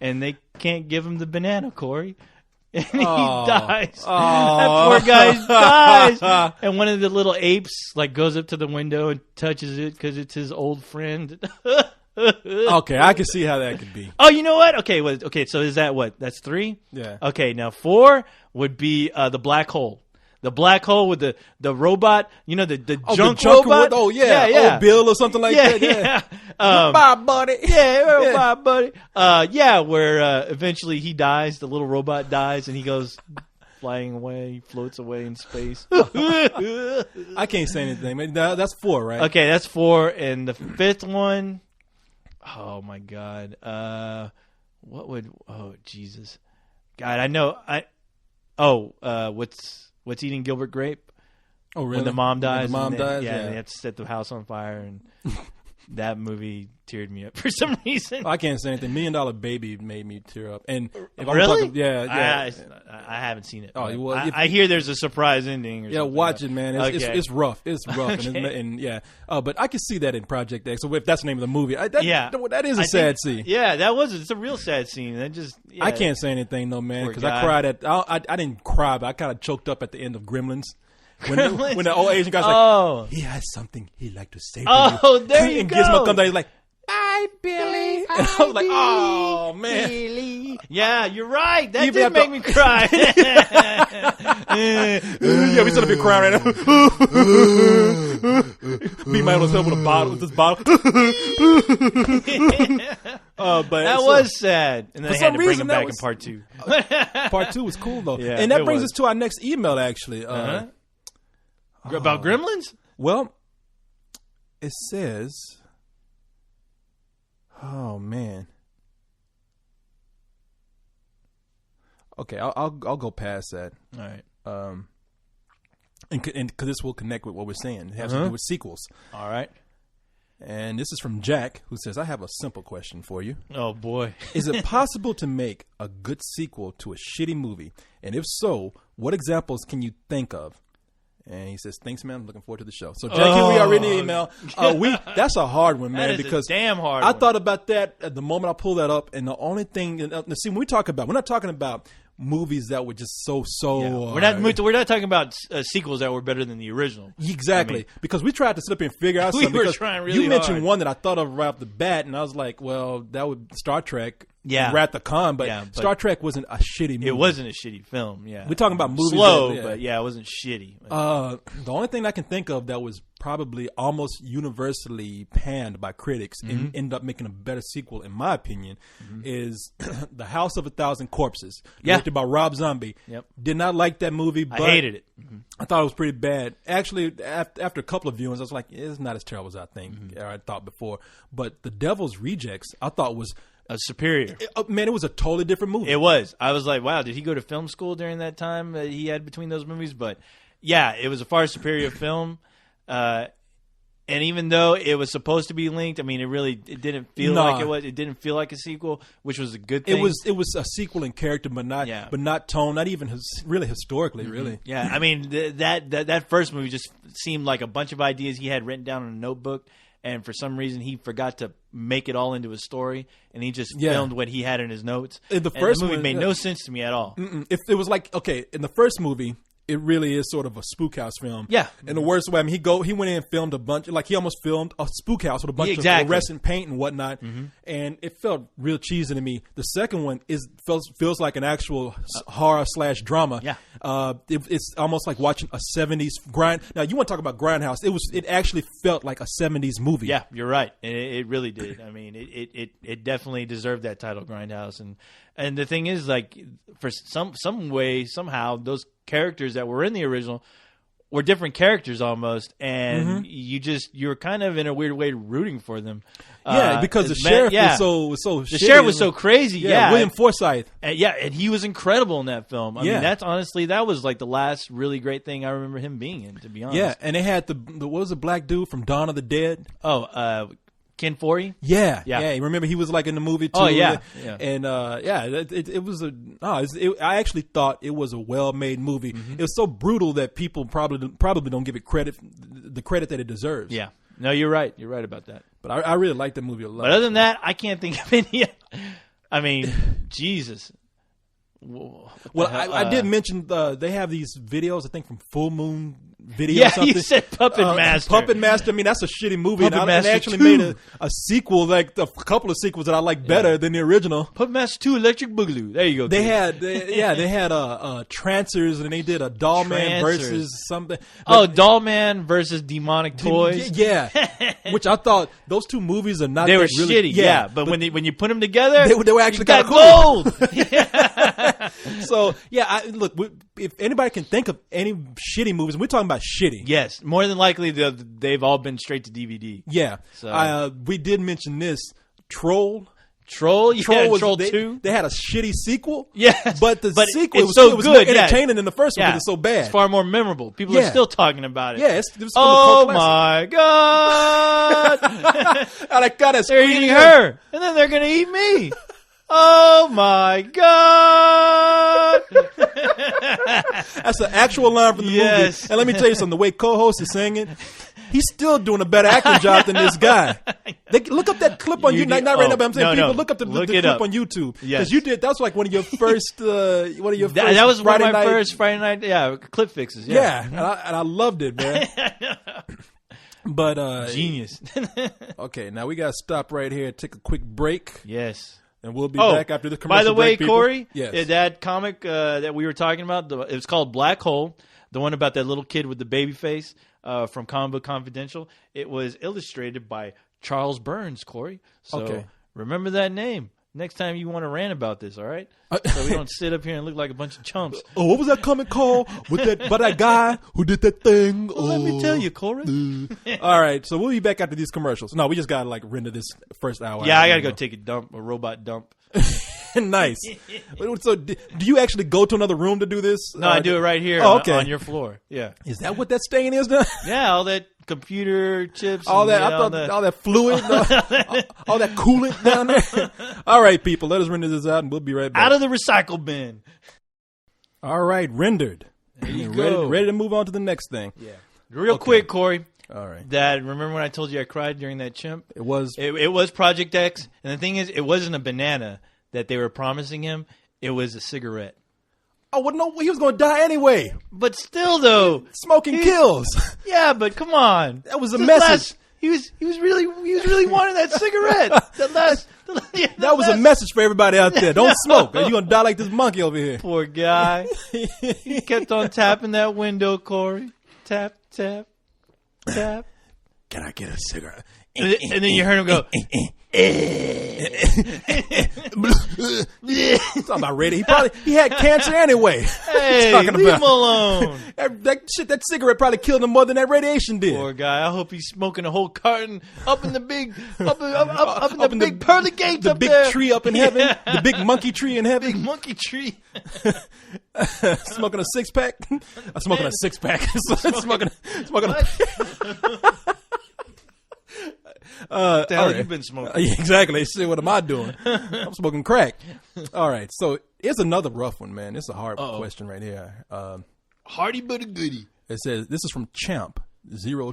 and they can't give him the banana, Corey. And he dies. That poor guy dies. And one of the little apes like goes up to the window and touches it because it's his old friend. Okay, I can see how that could be. Oh, you know what? Okay. So is that what? That's 3. Yeah. Okay, now 4 would be the black hole. The black hole with the robot, the junk robot. Oh yeah, yeah. Old Bill or something like that. Yeah. Bye, buddy. Yeah, bye, buddy. Where eventually he dies, the little robot dies, and he goes flying away, floats away in space. I can't say anything. Man, that's 4, right? Okay, that's 4, and the 5th one. Oh my God. What would? Oh Jesus, God, I know. What's eating Gilbert Grape? Oh really? When the mom dies. Yeah, they have to set the house on fire, and that movie teared me up for some reason. I can't say anything. $1 Million Baby made me tear up. And if I'm Really? talking, yeah. I haven't seen it. Oh, well, I hear there's a surprise ending. Or Yeah, something. watch it, man. It's Okay. it's rough. It's rough, and yeah. But I can see that in Project X. So if that's the name of the movie, that is a sad scene. Yeah, that was. It's a real sad scene. That just. Yeah. I can't say anything though, man, Poor because guy. I cried I didn't cry, but I kind of choked up at the end of Gremlins. When the old Asian guy's like, he has something he'd like to say to you. Oh, there you and go. Gizmo comes out, he's like, "Hi, Billy." And I was like, "Oh man." Billy. Yeah, you're right. That Even did after- make me cry. Yeah, we should have been crying right now. Beat my own head with this bottle. But That was sad. And then they had some to bring reason him that back was- in part 2. Part 2 was cool though, Yeah, and that it brings was. us to our next email. Actually, About Gremlins? well, it says, "Oh man." Okay, I'll go past that. All right. And because this will connect with what we're saying. It has to do with sequels. All right. And this is from Jack, who says, "I have a simple question for you. Oh, boy. Is it possible to make a good sequel to a shitty movie? And if so, what examples can you think of?" And he says, "Thanks, man. I'm looking forward to the show." So, Jack, here we are in the email. That's a hard one, man, That is because a damn hard I one. thought about that at the moment I pulled that up, and the only thing, see, when we talk about, we're not talking about movies that were just so. Yeah. We're not talking about sequels that were better than the original. Exactly, I mean, because we tried to sit up here and figure out We something. were because trying really you mentioned hard. one that I thought of right off the bat, and I was like, well, that would Star Trek, Yeah. Wrath of Khan, but, Yeah, but Star Trek wasn't a shitty movie. it wasn't a shitty film. Yeah. We're talking about movies slow, that- but yeah, it wasn't shitty. The only thing I can think of that was probably almost universally panned by critics and ended up making a better sequel, in my opinion, is The House of a Thousand Corpses, Yeah. directed by Rob Zombie. Yep. Did not like that movie, but I hated it. I thought it was pretty bad. Actually, after a couple of viewings, I was like, it's not as terrible as I think or I thought before. But The Devil's Rejects, I thought was Superior. man, it was a totally different movie. It was. I was like, wow, did he go to film school during that time that he had between those movies? But yeah, it was a far superior film. And even though it was supposed to be linked, I mean, it didn't feel like it was. It didn't feel like a sequel, which was a good thing. It was a sequel in character, but not tone, not even really historically, really. Yeah, I mean that first movie just seemed like a bunch of ideas he had written down in a notebook, and for some reason he forgot to make it all into a story, and he just filmed what he had in his notes. The first movie made no sense to me at all. If it was like, okay, in the first movie, it really is sort of a spook house film. Yeah. In the worst way. I mean, he went in and filmed a bunch, like he almost filmed a spook house with a bunch of fluorescent paint and whatnot. And it felt real cheesy to me. The second one feels like an actual horror / drama. Yeah. It's almost like watching a 70s grind. Now, you want to talk about Grindhouse. It actually felt like a 70s movie. Yeah, you're right. It really did. I mean, it definitely deserved that title, Grindhouse. And the thing is, like, for some way, somehow, those characters that were in the original were different characters almost, and you were kind of in a weird way rooting for them. Yeah, because the sheriff was so the sheriff was so crazy. Yeah, William Forsythe. And he was incredible in that film. I mean, that was like the last really great thing I remember him being in, to be honest. Yeah, and they had the what was the black dude from Dawn of the Dead? Ken Foree? Yeah. Remember he was like in the movie too. Oh yeah. And it was I actually thought it was a well-made movie. It was so brutal that people probably don't give it the credit that it deserves. Yeah. No, you're right. You're right about that. But I really liked the movie a lot. But other than that, I can't think of any. I mean, Jesus. Well, I did mention they have these videos, I think, from Full Moon Video. Yeah, or something. You said Puppet Master. Puppet Master. I mean, that's a shitty movie. Puppet Master they actually 2. made a sequel, like a couple of sequels that I like better than the original. Puppet Master 2 Electric Boogaloo. There you go. They had Trancers, and they did a Doll Man versus something. Doll Man versus Demonic Toys. Yeah, which I thought those two movies are not. They were really, shitty. Yeah, but when you put them together, they were actually got cool. gold. So look, if anybody can think of any shitty movies, we're talking about shitty. Yes, more than likely they've all been straight to DVD. Yeah. So we did mention this Troll. Troll 2. They had a shitty sequel. Yes, but the sequel it was so good. More entertaining than the first one because it's so bad. It's far more memorable. People are still talking about it. Yeah, it was oh my god! They're eating her, and then they're gonna eat me. Oh my god! That's an actual line from the movie. And let me tell you something: the way co-host is singing, he's still doing a better acting job than this guy. Look up that clip on YouTube. Not right now, but I'm saying people look up the clip on YouTube because you did. That's like one of your first. That was one of my first Friday night. Yeah, clip fixes. Yeah, and I loved it, man. But genius. Okay, now we got to stop right here. Take a quick break. Yes. And we'll be back after the commercial break. By the way, break, Corey, yes. That comic that we were talking about, it was called Black Hole, the one about that little kid with the baby face from Comic Book Confidential. It was illustrated by Charles Burns, Corey. So remember that name next time you want to rant about this, all right? So we don't sit up here and look like a bunch of chumps. Oh, what was that comic called with that guy who did that thing? Well, let me tell you, Corey. All right, so we'll be back after these commercials. No, we just got to render this first hour. Yeah, I got to go take a robot dump. Nice. So, do you actually go to another room to do this? No, I do it right here on your floor. Yeah. Is that what that stain is now? Yeah, all that computer chips. All that, all that fluid, all that coolant down there. All right, people, let us render this out and we'll be right back. Out of the recycle bin. All right, rendered. There you go. Ready to move on to the next thing. Yeah. Real quick, Corey. All right. Remember when I told you I cried during that chimp? It was Project X, and the thing is, it wasn't a banana that they were promising him. It was a cigarette. Oh, well, no, he was going to die anyway. But still, though, smoking kills. Yeah, but come on, that was a message. He was really wanting that cigarette. That was a message for everybody out there. Don't smoke, or you're gonna die like this monkey over here. Poor guy. He kept on tapping that window, Corey. Tap, tap, tap. Can I get a cigarette? And then you heard him go. Talking about ready. He had cancer anyway. Hey, leave him alone. That cigarette probably killed him more than that radiation did. Poor guy. I hope he's smoking a whole carton up in the big, up in the big pearly gates the up big there. Tree up in heaven. The big monkey tree in heaven. Big monkey tree. Smoking a six pack. Smoking a six pack. Smoking. What the hell all have you right. been smoking? Yeah, exactly. They say, what am I doing? I'm smoking crack. All right. So here's another rough one, man. It's a hard question right here. Hardy but a goodie. It says, this is from Champ.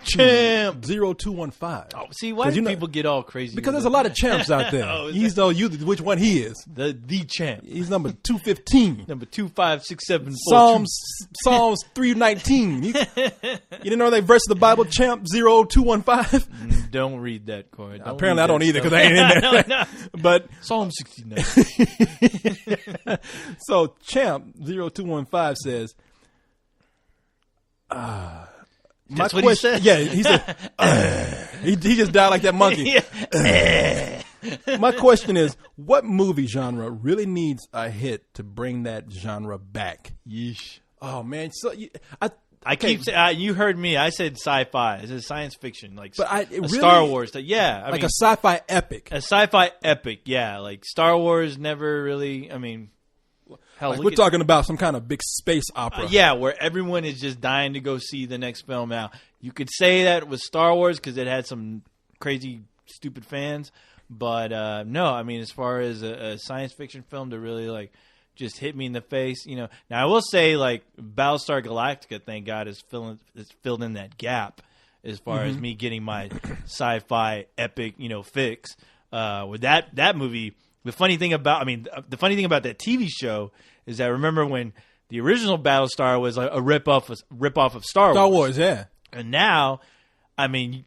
Champ. 0215. Oh, see, why do people get all crazy? Because there's a lot of champs out there. He's know you which one he is. The champ. He's number 215. Number 2567. Psalms 319. You didn't know they verse the Bible, Champ 0215? Don't read that, Corey. Apparently I don't either because I ain't in there. No. But Psalm 69. so Champ 0215 says, That's what he said? Yeah, he said, he just died like that monkey. My question is, what movie genre really needs a hit to bring that genre back? Yeesh. Oh man, so I keep saying, you heard me. I said sci-fi. I said science fiction, like really, Star Wars. Yeah, I like mean, a sci-fi epic. A sci-fi epic. Yeah, like Star Wars never really. I mean, hell, Like we're talking about some kind of big space opera. yeah, where everyone is just dying to go see the next film. Now, you could say that with Star Wars because it had some crazy, stupid fans. But no, I mean, as far as a science fiction film to really like just hit me in the face, you know. Now I will say, like Battlestar Galactica, thank God, is filled in that gap as far as me getting my sci-fi epic, you know, fix. With that movie, the funny thing about that TV show is that remember when the original Battlestar was a rip off of Star Wars. Star Wars, yeah. And now, I mean,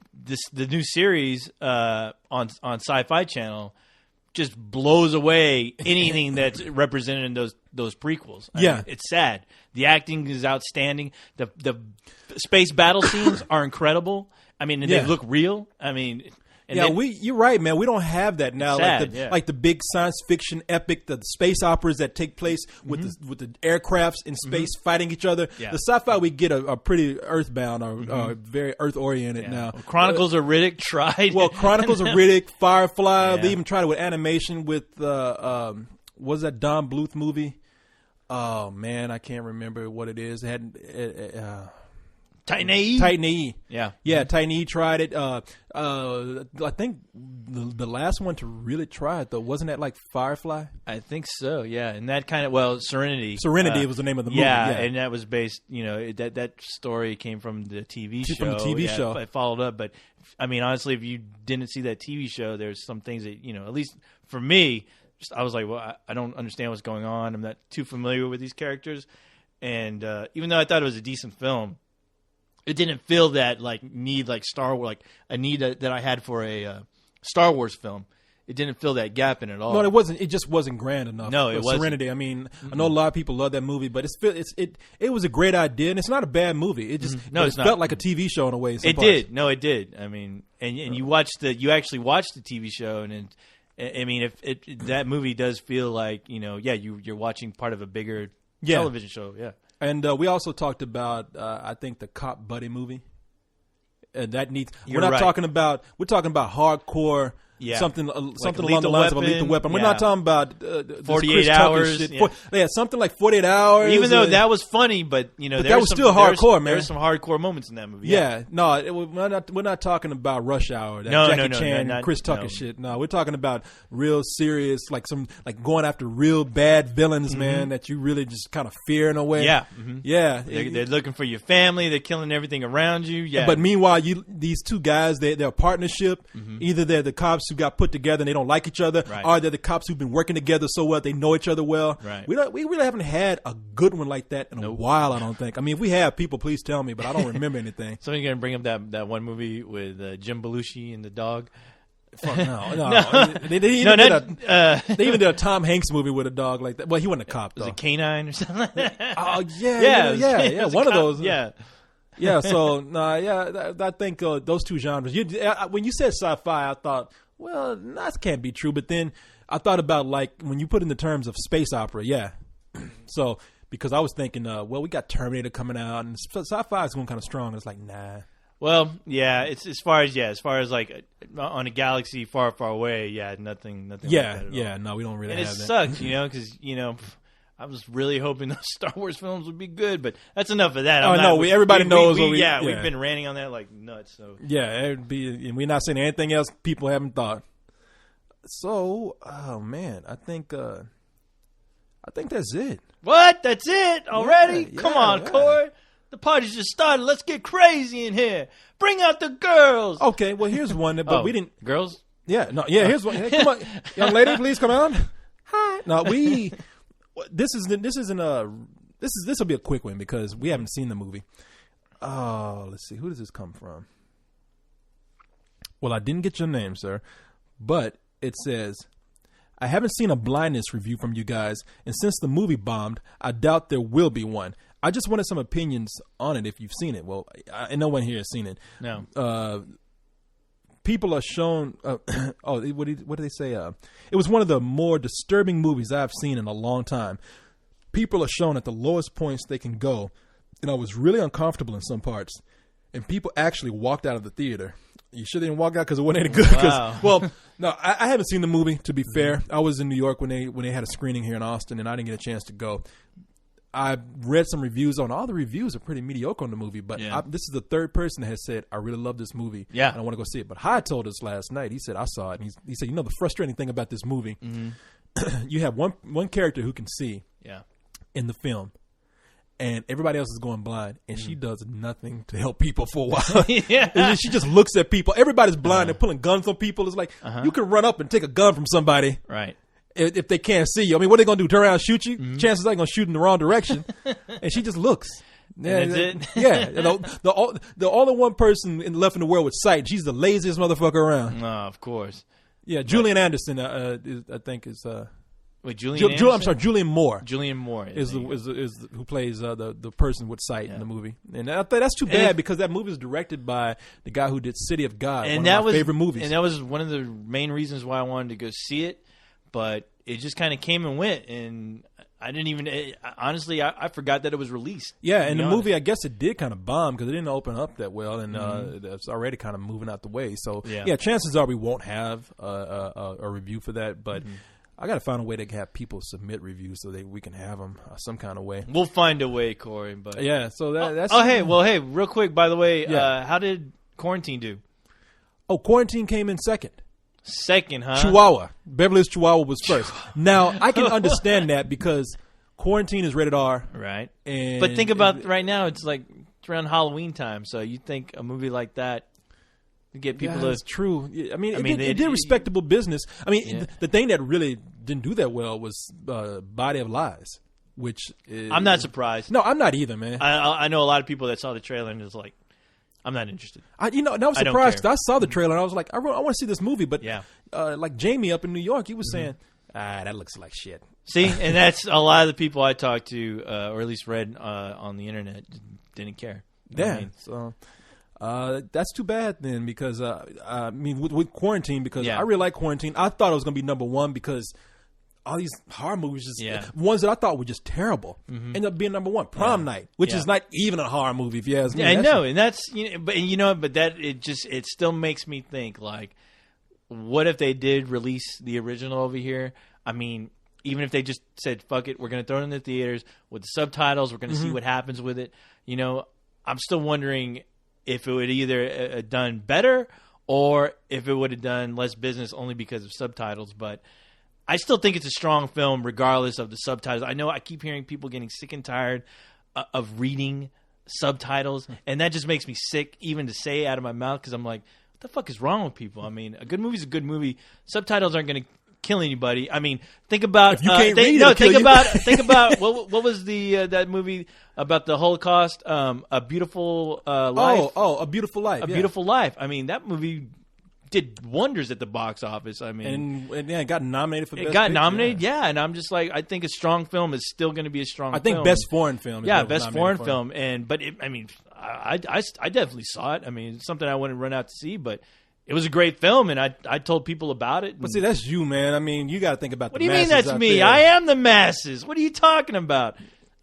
the new series on Sci-Fi Channel just blows away anything that's represented in those prequels. I mean, it's sad. The acting is outstanding. The space battle scenes are incredible. I mean, and they look real. I mean. And you're right, man. We don't have that now. Sad, like the big science fiction epic, the space operas that take place with the aircrafts in space fighting each other. Yeah. The sci-fi we get are pretty earthbound or very earth oriented now. Well, Chronicles of Riddick tried. Well, Chronicles of Riddick, Firefly. They even tried it with animation with what was that Don Bluth movie? Oh man, I can't remember what it is. It had. Titan AE? Titan AE. Yeah. Titan AE tried it. I think the last one to really try it, though, wasn't that like Firefly? I think so, yeah. And that kind of, Serenity. Serenity was the name of the movie. Yeah, and that was based, you know, that story came from the TV show. From the TV show. I followed up. But, I mean, honestly, if you didn't see that TV show, there's some things that, you know, at least for me, I was like, well, I don't understand what's going on. I'm not too familiar with these characters. And even though I thought it was a decent film, it didn't feel that need like Star Wars, like a need that I had for a Star Wars film. It didn't fill that gap in at all. No, it wasn't. It just wasn't grand enough. No, it wasn't. Serenity. I mean, I know a lot of people love that movie, but it was a great idea, and it's not a bad movie. It just it felt like a TV show in a way. It did. No, it did. I mean, and you actually watched the TV show, and I mean, if that movie does feel like, you know, you're watching part of a bigger television show. Yeah. And we also talked about, I think, the Cop Buddy movie. That needs. You're we're not right. talking about. We're talking about hardcore. Yeah. Something Like along the lines of a lethal weapon. We're not talking about 48 hours. Shit. Yeah. Something like 48 hours. Even though that was funny, but you know, that was still hardcore, man. There were some hardcore moments in that movie. Yeah, no, we're not talking about Rush Hour. That Jackie Chan, and Chris Tucker shit. No, we're talking about real serious, like going after real bad villains, man, that you really just kind of fear in a way. Yeah, yeah. They're looking for your family. They're killing everything around you. Yeah, but meanwhile, these two guys, they're a partnership. Either they're the cops who got put together and they don't like each other, or they're the cops who've been working together so well they know each other well. Right. We really haven't had a good one like that in a while. I don't think. I mean, if we have, people please tell me, but I don't remember anything. Somebody's gonna bring up that one movie with Jim Belushi and the dog. Fuck, no. They even did a Tom Hanks movie with a dog like that. Well, he wasn't a cop, though. Was it Canine or something? Oh yeah. One of those. Yeah. Yeah. So I think those two genres. When you said sci-fi, I thought, well, that can't be true. But then I thought about like when you put in the terms of space opera. Yeah. So because I was thinking, well, we got Terminator coming out, and sci-fi is going kind of strong. And it's like, nah. Well, yeah, it's as far as like on a galaxy far, far away, nothing. Yeah, like that at all. No, we don't really and have that. It sucks, you know, because I was really hoping those Star Wars films would be good, but that's enough of that. Everybody knows what we've been ranting on that like nuts. So yeah, it'd be, and we're not saying anything else people haven't thought. So, oh man, I think that's it. What? That's it already? Yeah, Come on, Corey. The party's just started. Let's get crazy in here. Bring out the girls. Okay, well here's one, but we didn't. Girls? Yeah, no, yeah. Here's one. Hey, come on, young lady, please come on. Hi. No, this will be a quick one because we haven't seen the movie. Oh, let's see. Who does this come from? Well, I didn't get your name, sir, but it says, I haven't seen a blindness review from you guys, and since the movie bombed, I doubt there will be one. I just wanted some opinions on it if you've seen it. Well, no one here has seen it. No. People are shown. What did they say? It was one of the more disturbing movies I've seen in a long time. People are shown at the lowest points they can go, and I was really uncomfortable in some parts. And people actually walked out of the theater. You sure they didn't walk out because it wasn't any good? Wow. Well, no, I haven't seen the movie. To be fair, I was in New York when they had a screening here in Austin, and I didn't get a chance to go. I read some reviews on all the reviews are pretty mediocre on the movie, but this is the third person that has said, I really love this movie. Yeah. And I want to go see it. But Hyde told us last night, he said, I saw it. And he said, the frustrating thing about this movie, you have one character who can see in the film, and everybody else is going blind, and she does nothing to help people for a while. And she just looks at people. Everybody's blind. They're pulling guns on people. It's like, you can run up and take a gun from somebody. Right. If they can't see you. I mean, what are they going to do? Turn around and shoot you? Chances are they're going to shoot in the wrong direction. And she just looks. Yeah, that's it? Yeah. The only one person left in the world with sight. She's the laziest motherfucker around. Oh, of course. Yeah, Julian Anderson, I think is... Wait, Julian Anderson? I'm sorry, Julian Moore. Julian Moore. Is who plays the person with sight in the movie. And I think that's too bad because that movie is directed by the guy who did City of God, one of my favorite movies. And that was one of the main reasons why I wanted to go see it. But it just kind of came and went, and I didn't even honestly. I forgot that it was released. Yeah, and the movie, I guess it did kind of bomb because it didn't open up that well, and it's already kind of moving out the way. So yeah, chances are we won't have a review for that, but. I got to find a way to have people submit reviews so that we can have them some kind of way. We'll find a way, Corey. But yeah, so that's. Hey, real quick, by the way, how did Quarantine do? Oh, Quarantine came in second. Second, huh? Chihuahua. Beverly Hills Chihuahua was first. Now, I can understand that because Quarantine is rated R. Right. But think about right now, it's around Halloween time. So you think a movie like that to get people to... That's true. I mean, it did respectable business. I mean, the thing that really didn't do that well was Body of Lies, which is... I'm not surprised. No, I'm not either, man. I know a lot of people that saw the trailer and was like, I'm not interested. I was surprised because I saw the trailer and I was like, I want to see this movie. But like Jamie up in New York, he was saying, that looks like shit. See, and that's a lot of the people I talked to, or at least read on the internet, didn't care. Yeah, so that's too bad then because, I mean, with Quarantine, because I really like Quarantine. I thought it was going to be number one because all these horror movies, ones that I thought were just terrible, ended up being number one. Prom Night, which is not even a horror movie if you ask me. Yeah, I know, and that's but that it still makes me think like, what if they did release the original over here? I mean, even if they just said fuck it, we're going to throw it in the theaters with the subtitles, we're going to see what happens with it. You know, I'm still wondering if it would either done better or if it would have done less business only because of subtitles, but. I still think it's a strong film regardless of the subtitles. I know I keep hearing people getting sick and tired of reading subtitles, and that just makes me sick even to say it out of my mouth because I'm like, what the fuck is wrong with people? I mean, a good movie's a good movie. Subtitles aren't going to kill anybody. I mean, think about if you can't read think about what was the that movie about the Holocaust? A Beautiful Life. A Beautiful Life. A Beautiful Life. I mean, that movie did wonders at the box office. I mean, and it got nominated for. It got nominated, and I'm just like, I think a strong film is still going to be a strong. I think film. Best Foreign Film. Best foreign film, I definitely saw it. I mean, it's something I wouldn't run out to see, but it was a great film, and I told people about it. But see, that's you, man. I mean, you got to think about. What do you mean that's me? I am the masses. What are you talking about?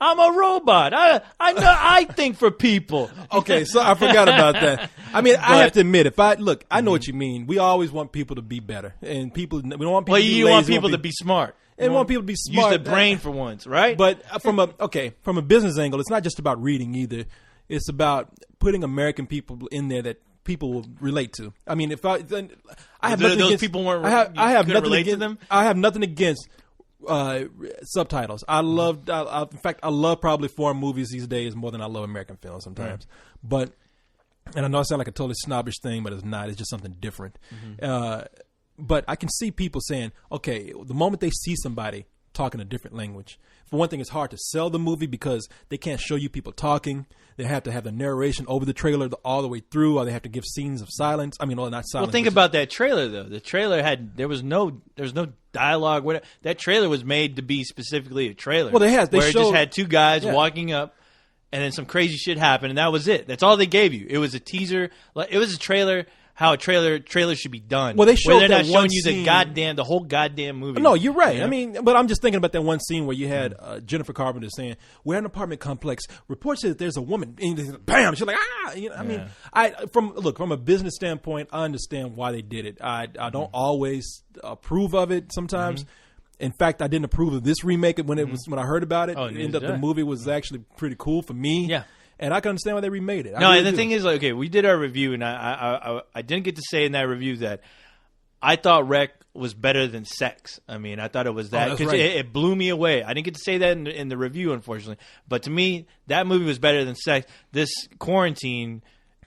I'm a robot. I know. I think for people. Okay, so I forgot about that. I mean, I have to admit, I know what you mean. We always want people to be better, and we don't want people. Well, to be you lazy. want people to be smart. They want people to be smart. Use their brain for once, right? But from a business angle, it's not just about reading either. It's about putting American people in there that people will relate to. I mean, if I have nothing those against, people weren't. I have nothing relate against to them. I have nothing against subtitles. I love. In fact, I love probably foreign movies these days more than I love American films sometimes. But and I know I sound like a totally snobbish thing, but it's not. It's just something different. But I can see people saying, okay, the moment they see somebody talking a different language, for one thing, it's hard to sell the movie because they can't show you people talking. They have to have the narration over the trailer all the way through, or they have to give scenes of silence. I mean, well, not silence. Well, think about that trailer though. The trailer there was no dialogue. Whatever. That trailer was made to be specifically a trailer. Well, it just had two guys walking up, and then some crazy shit happened, and that was it. That's all they gave you. It was a teaser. It was a trailer. How a trailer should be done. Well, they showed they're not that showing one you scene. the whole goddamn movie. No, you're right. Yeah. I mean, but I'm just thinking about that one scene where you had Jennifer Carpenter saying, "We're in an apartment complex. Reports say that there's a woman." And bam, she's like, "Ah!" You know, I mean, from a business standpoint, I understand why they did it. I don't always approve of it sometimes. In fact, I didn't approve of this remake when I heard about it. It ended up the movie was actually pretty cool for me. Yeah. And I can understand why they remade it. No, and the thing is, like, okay, we did our review, and I didn't get to say in that review that I thought Rec was better than Sex. I mean, I thought it was that because it blew me away. I didn't get to say that in the review, unfortunately. But to me, that movie was better than Sex. This Quarantine,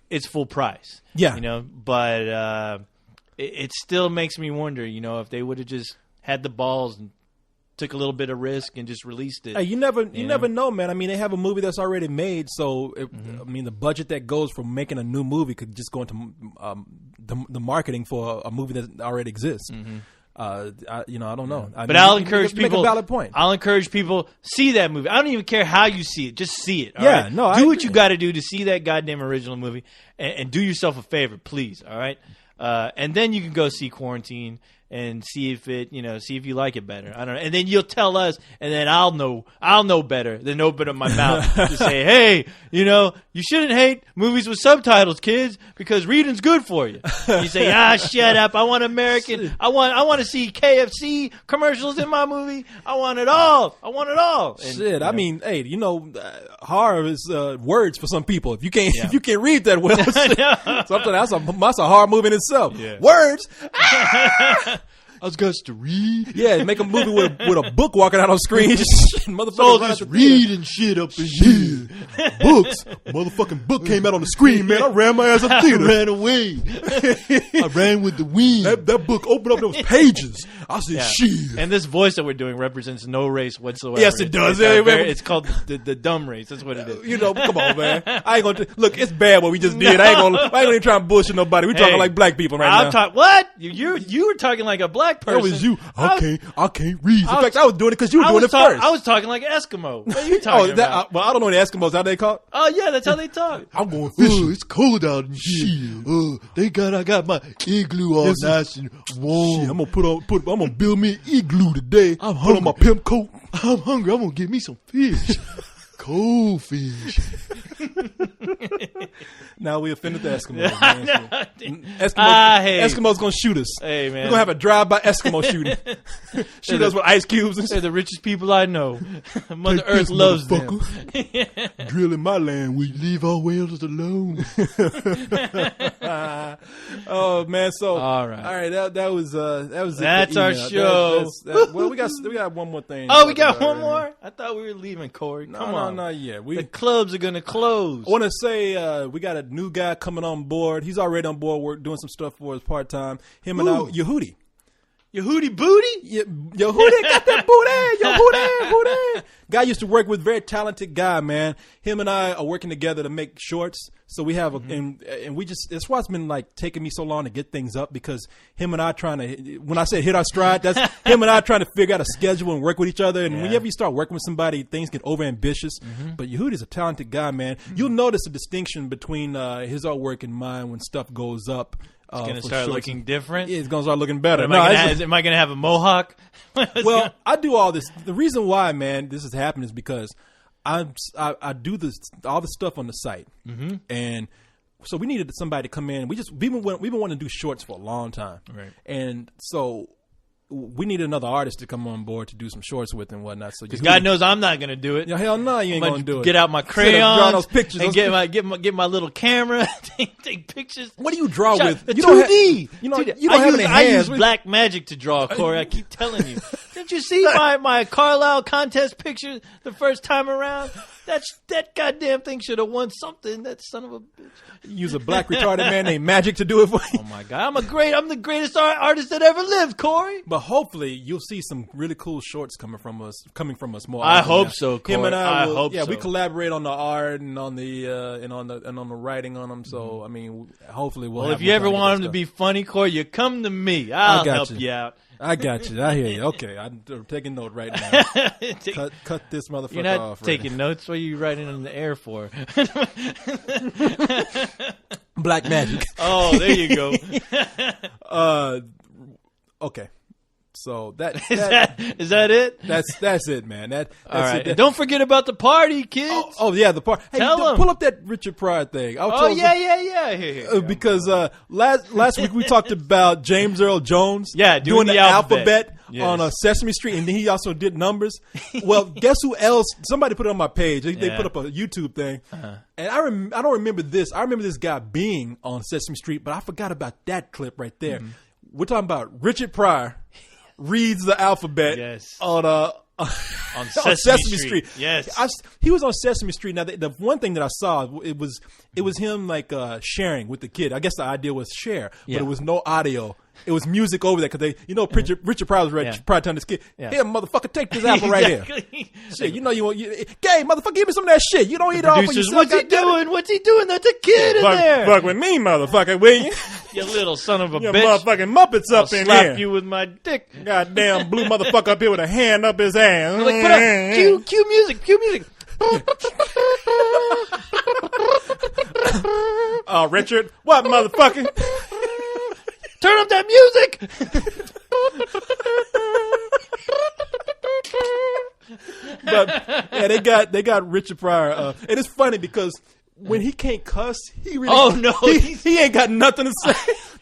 it's full price. Yeah. You know, but it still makes me wonder, you know, if they would have just had the balls and took a little bit of risk and just released it. Hey, you never know, man. I mean, they have a movie that's already made, so I mean, the budget that goes for making a new movie could just go into the marketing for a movie that already exists. I don't know. But I'll encourage people. Make a valid point. I'll encourage people, see that movie. I don't even care how you see it. Just see it. All Yeah, right? no, do I what you agree. got to do to see that goddamn original movie, and do yourself a favor, please. All right, and then you can go see Quarantine and see if you like it better. I don't know, and then you'll tell us, and then I'll know better than open up my mouth to say, hey, you know, you shouldn't hate movies with subtitles, kids, because reading's good for you. You say, shut up. I want American. I want to see KFC commercials in my movie. I want it all. And, Shit, I mean, hey, you know, horror is words for some people. If you can't read that well, something that's a horror movie in itself. Yeah. Words. I was got to read. Yeah, make a movie with a book walking out on screen. Motherfuckers So run out just the reading shit up in here. books. Motherfucking book came out on the screen, man. I ran my ass up the theater. Ran away. I ran with the wind. That book opened up those pages. I said, shit. And this voice that we're doing represents no race whatsoever. Yes, it does. It's called the dumb race. That's what it is. You know, come on, man. I ain't gonna look. It's bad what we just did. I ain't gonna even try and bullshit nobody. We talking like black people right now. What? You were talking like a black person. That was you. I can't read. In fact, I was doing it because you were doing it first. I was talking like an Eskimo. What are you talking about? Well, I don't know the Eskimos. How they call? Oh yeah, that's how they talk. I'm going fishing. It's cold out in here. Thank God I got my igloo all nice and warm. Shit, I'm gonna build me an igloo today. I'm put on my pimp coat. I'm hungry. I'm gonna get me some fish. Cold fish. Now we offended the Eskimos. Man. Eskimos gonna shoot us. Hey man, we're gonna have a drive-by Eskimo shooting. Shoot us with ice cubes. They're the richest people I know. Mother Earth loves them. Drill in my land, we leave our whales alone. Oh man, so all right, that was that's our show. Well, we got one more thing. Oh, we got one more. I thought we were leaving, Corey. Come on, not yet. The clubs are gonna close. I want to say we got a new guy coming on board. He's already on board, doing some stuff for us part time. Him and Yehudi. Yehudi Booty? Yehudi got that booty. Guy used to work with, very talented guy, man. Him and I are working together to make shorts. So we have, and we just, that's why it's been like taking me so long to get things up, because him and I trying to, when I say hit our stride, that's him and I trying to figure out a schedule and work with each other. And whenever you start working with somebody, things get over ambitious. But Yehudi's a talented guy, man. You'll notice a distinction between his artwork and mine when stuff goes up. It's going to start looking different? Yeah, it's going to start looking better. Am I going to have a mohawk? Well, I do all this. The reason why, man, this has happened is because I do all the stuff on the site. And so we needed somebody to come in. We've been wanting to do shorts for a long time. Right. And so we need another artist to come on board to do some shorts with and whatnot. So Because God knows I'm not gonna do it. Yeah, hell no, you ain't gonna do it. Get out my Instead of drawing crayons those pictures, and those get my little camera, take pictures. What do you draw with? The You don't 2D. you know, 2D. you don't have any I hands. use black magic to draw, Corey. I keep telling you. Didn't you see my Carlisle contest picture the first time around? That goddamn thing should have won something. That son of a bitch. Use a black retarded man named Magic to do it for you. Oh my god, I'm the greatest artist that ever lived, Corey. But hopefully you'll see some really cool shorts coming from us more. I often hope now. so, Corey. Him and I will, hope yeah, so. we collaborate on the art and on the and on the writing on them. So I mean, hopefully we'll. Well, have if you more ever time want get him that to be funny, Corey, you come to me. I'll help you out. I got you. I hear you. Okay, I'm taking note right now. cut this motherfucker You're not off. taking notes. What are you writing in the air for? Black magic. Oh, there you go. Okay. So Is that it? that's it, man. That's All right. it. And don't forget about the party, kids. Oh yeah, the part. Hey, Tell 'em. pull up that Richard Pryor thing. Yeah. Here. Because last week we talked about James Earl Jones, doing the the alphabet Yes. on Sesame Street, and then he also did numbers. Well, guess who else? Somebody put it on my page. They Yeah. put up a YouTube thing, and I don't remember this. I remember this guy being on Sesame Street, but I forgot about that clip right there. Mm-hmm. We're talking about Richard Pryor reads the alphabet Yes. on On Sesame Street. Yes. He was on Sesame Street. Now, the one thing that I saw, it was him like sharing with the kid. I guess the idea was share, Yeah. but it was no audio. It was music over there because Richard Pryor was probably telling this kid, Yeah. "Here, motherfucker, take this apple right here. Exactly. Shit, gay motherfucker, give me some of that shit. You don't eat it all for Producers, yourself. what's he doing? What's he doing? That's a kid in there. Fuck with me, motherfucker, will you? You little son of a You bitch. motherfucking Muppets I'll up in slap here. you with my dick. Goddamn blue motherfucker up here with a hand up his ass. Like, put up. Cue music. Cue music. Oh, Richard, what motherfucker? Turn up that music. But yeah, they got Richard Pryor. And it's funny because when he can't cuss, he really Oh, no. he ain't got nothing to say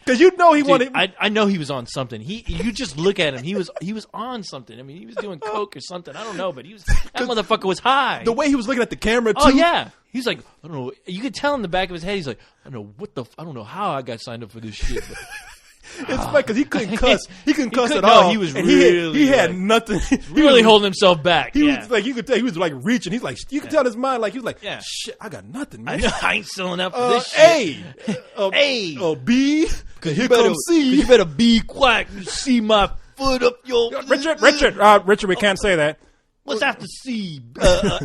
because he Dude, wanted. I know he was on something. You just look at him. He was on something. I mean, he was doing coke or something. I don't know, but that motherfucker was high. The way he was looking at the camera too. Oh yeah, he's like, I don't know. You could tell in the back of his head, he's like, I don't know how I got signed up for this shit. But It's funny because he couldn't cuss. He couldn't cuss at couldn't- all. no, he was And really, he had like, nothing. He really was, holding himself back. He Yeah. was like, you could tell he was like reaching. He's like, you could tell in his mind like he was like, Yeah. shit, I got nothing, I man. know I ain't selling up for this shit. A, A. B, here You better, comes C. you better be quiet. You see my foot up your Richard, we can't say that. What's after C?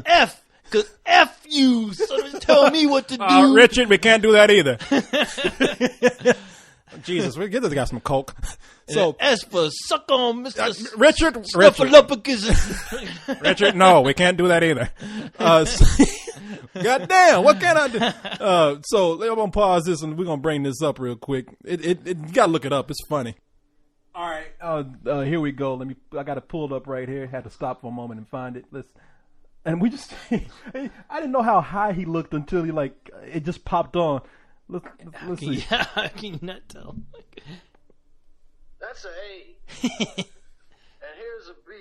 F. Cause F you. So don't tell me what to do. Richard, we can't do that either. Jesus, we give this guy some coke. So S for suck on, Mr. Richard, Snuffleupagus. no, we can't do that either. God damn, what can I do? So I'm gonna pause this and we're gonna bring this up real quick. You gotta look it up. It's funny. All right, here we go. I got it pulled up right here. Had to stop for a moment and find it. And we just, I didn't know how high he looked until it just popped on. Let's see. Yeah, I can not tell. That's a A. And here's a B.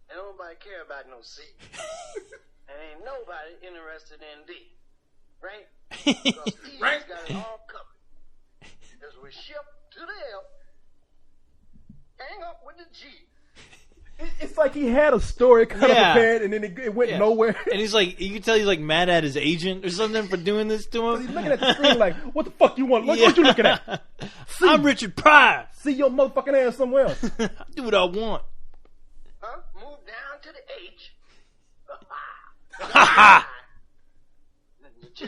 And nobody care about no C. And ain't nobody interested in D. Right? Because D's got it all covered. As we ship to the F, hang up with the G. It's like he had a story kind of prepared, and then it went nowhere. And he's like, you can tell he's like mad at his agent or something for doing this to him. He's looking at the screen like, what the fuck you want? What you looking at? I'm Richard Pryor. See your motherfucking ass somewhere else. I do what I want. Huh? Move down to the H. Ha ha. Then the J.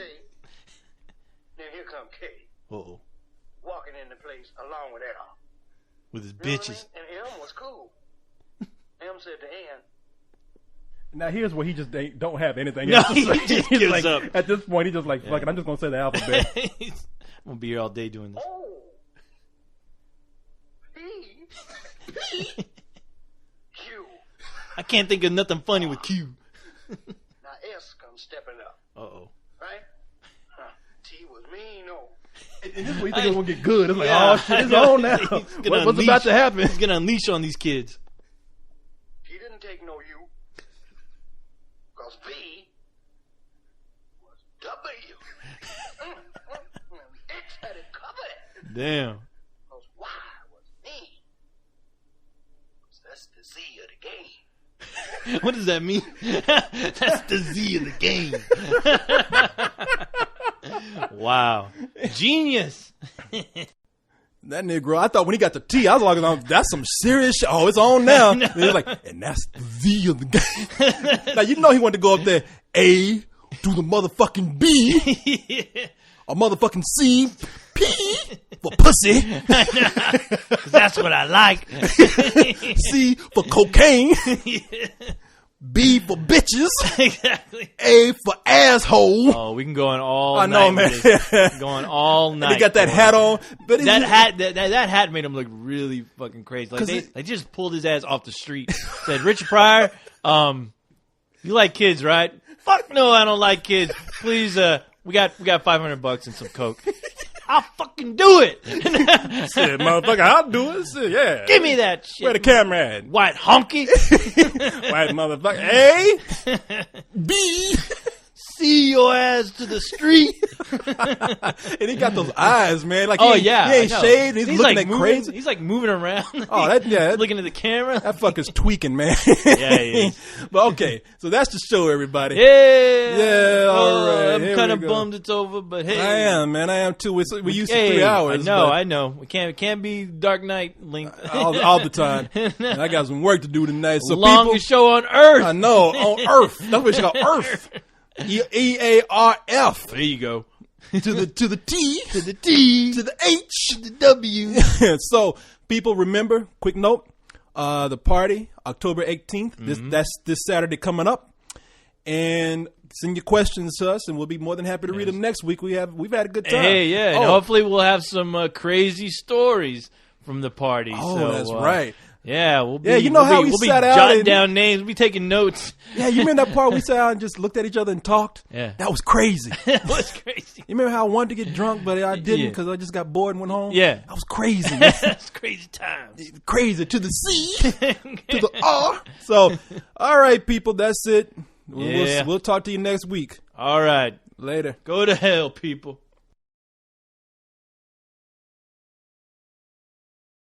Then here come K. Uh-oh. Walking into place along with L. With his You know what I bitches. mean? And M was cool. M said to N. Now here's where he just don't have anything No, else to he say. just He's gives like, up. At this point, he's just like, fuck it, I'm just going to say the alphabet. I'm going to be here all day doing this. O. P. Q. I can't think of nothing funny with Q. Now S comes stepping up. Uh-oh. Right? Huh. T was mean, no. And this is what you think it's gonna get good. It's like, Yeah, oh shit, it's I know. on now. He's gonna What's about unleash- to happen? He's gonna unleash on these kids. He didn't take no U. Because B was W. X had it covered. Damn. Because Y was me. That's the Z of the game. What does that mean? That's the Z of the game. Wow. Genius. That Negro, I thought when he got the T, I was like, that's some serious shit. Oh, it's on now. And he was like, and that's the V of the game. Now, you know he wanted to go up there, A to the motherfucking B, a motherfucking C, P for pussy, 'Cause that's what I like. C for cocaine, B for bitches, Exactly. A for asshole. Oh, we can go on all I night. know, man. with this. Going all night. And he got that hat on. But it's That just- hat, that hat made him look really fucking crazy. Like 'Cause they just pulled his ass off the street. Said, Richard Pryor, you like kids, right? Fuck no, I don't like kids. Please, we got $500 and some coke. I'll fucking do it. Shit, motherfucker, I'll do it. Shit, yeah. Give me that shit. Where the camera at? white honky. White motherfucker. A, B. See your ass to the street. And he got those eyes, man. Like, Oh he yeah, ain't I know. shaved. He's looking like at moving, crazy. He's like moving around. Oh, that yeah, looking at the camera. that fucker's tweaking, man. Yeah, he is. But okay, so that's the show, everybody. Yeah. Yeah, all right, I'm here kind we of go. bummed it's over, but hey. I am, man. I am too. We used to Hey, 3 hours. I know. We can't be Dark Knight length. but all the time. And I got some work to do tonight. So Longest show on earth. people, I know, on Earth. That's what it's called, Earth. EARF. There you go. To the T, To the T, to the H, to the W. So, people, remember, quick note, the party, October 18th. That's this Saturday coming up. And send your questions to us, and we'll be more than happy to read them next week. We've had a good time. Hey, yeah. And Oh, hopefully we'll have some crazy stories from the party. oh, so, that's right. Yeah, we'll be. Yeah, you know how we we'll be sat out jotting and- down names. We'll be taking notes. Yeah, you remember that part we sat out and just looked at each other and talked? Yeah. That was crazy. That was crazy. You remember how I wanted to get drunk, but I didn't Yeah. because I just got bored and went home? Yeah. That was crazy, man. That's crazy times. Crazy to the C, to the R. So, all right, people, that's it. Yeah. We'll talk to you next week. All right. Later. Go to hell, people.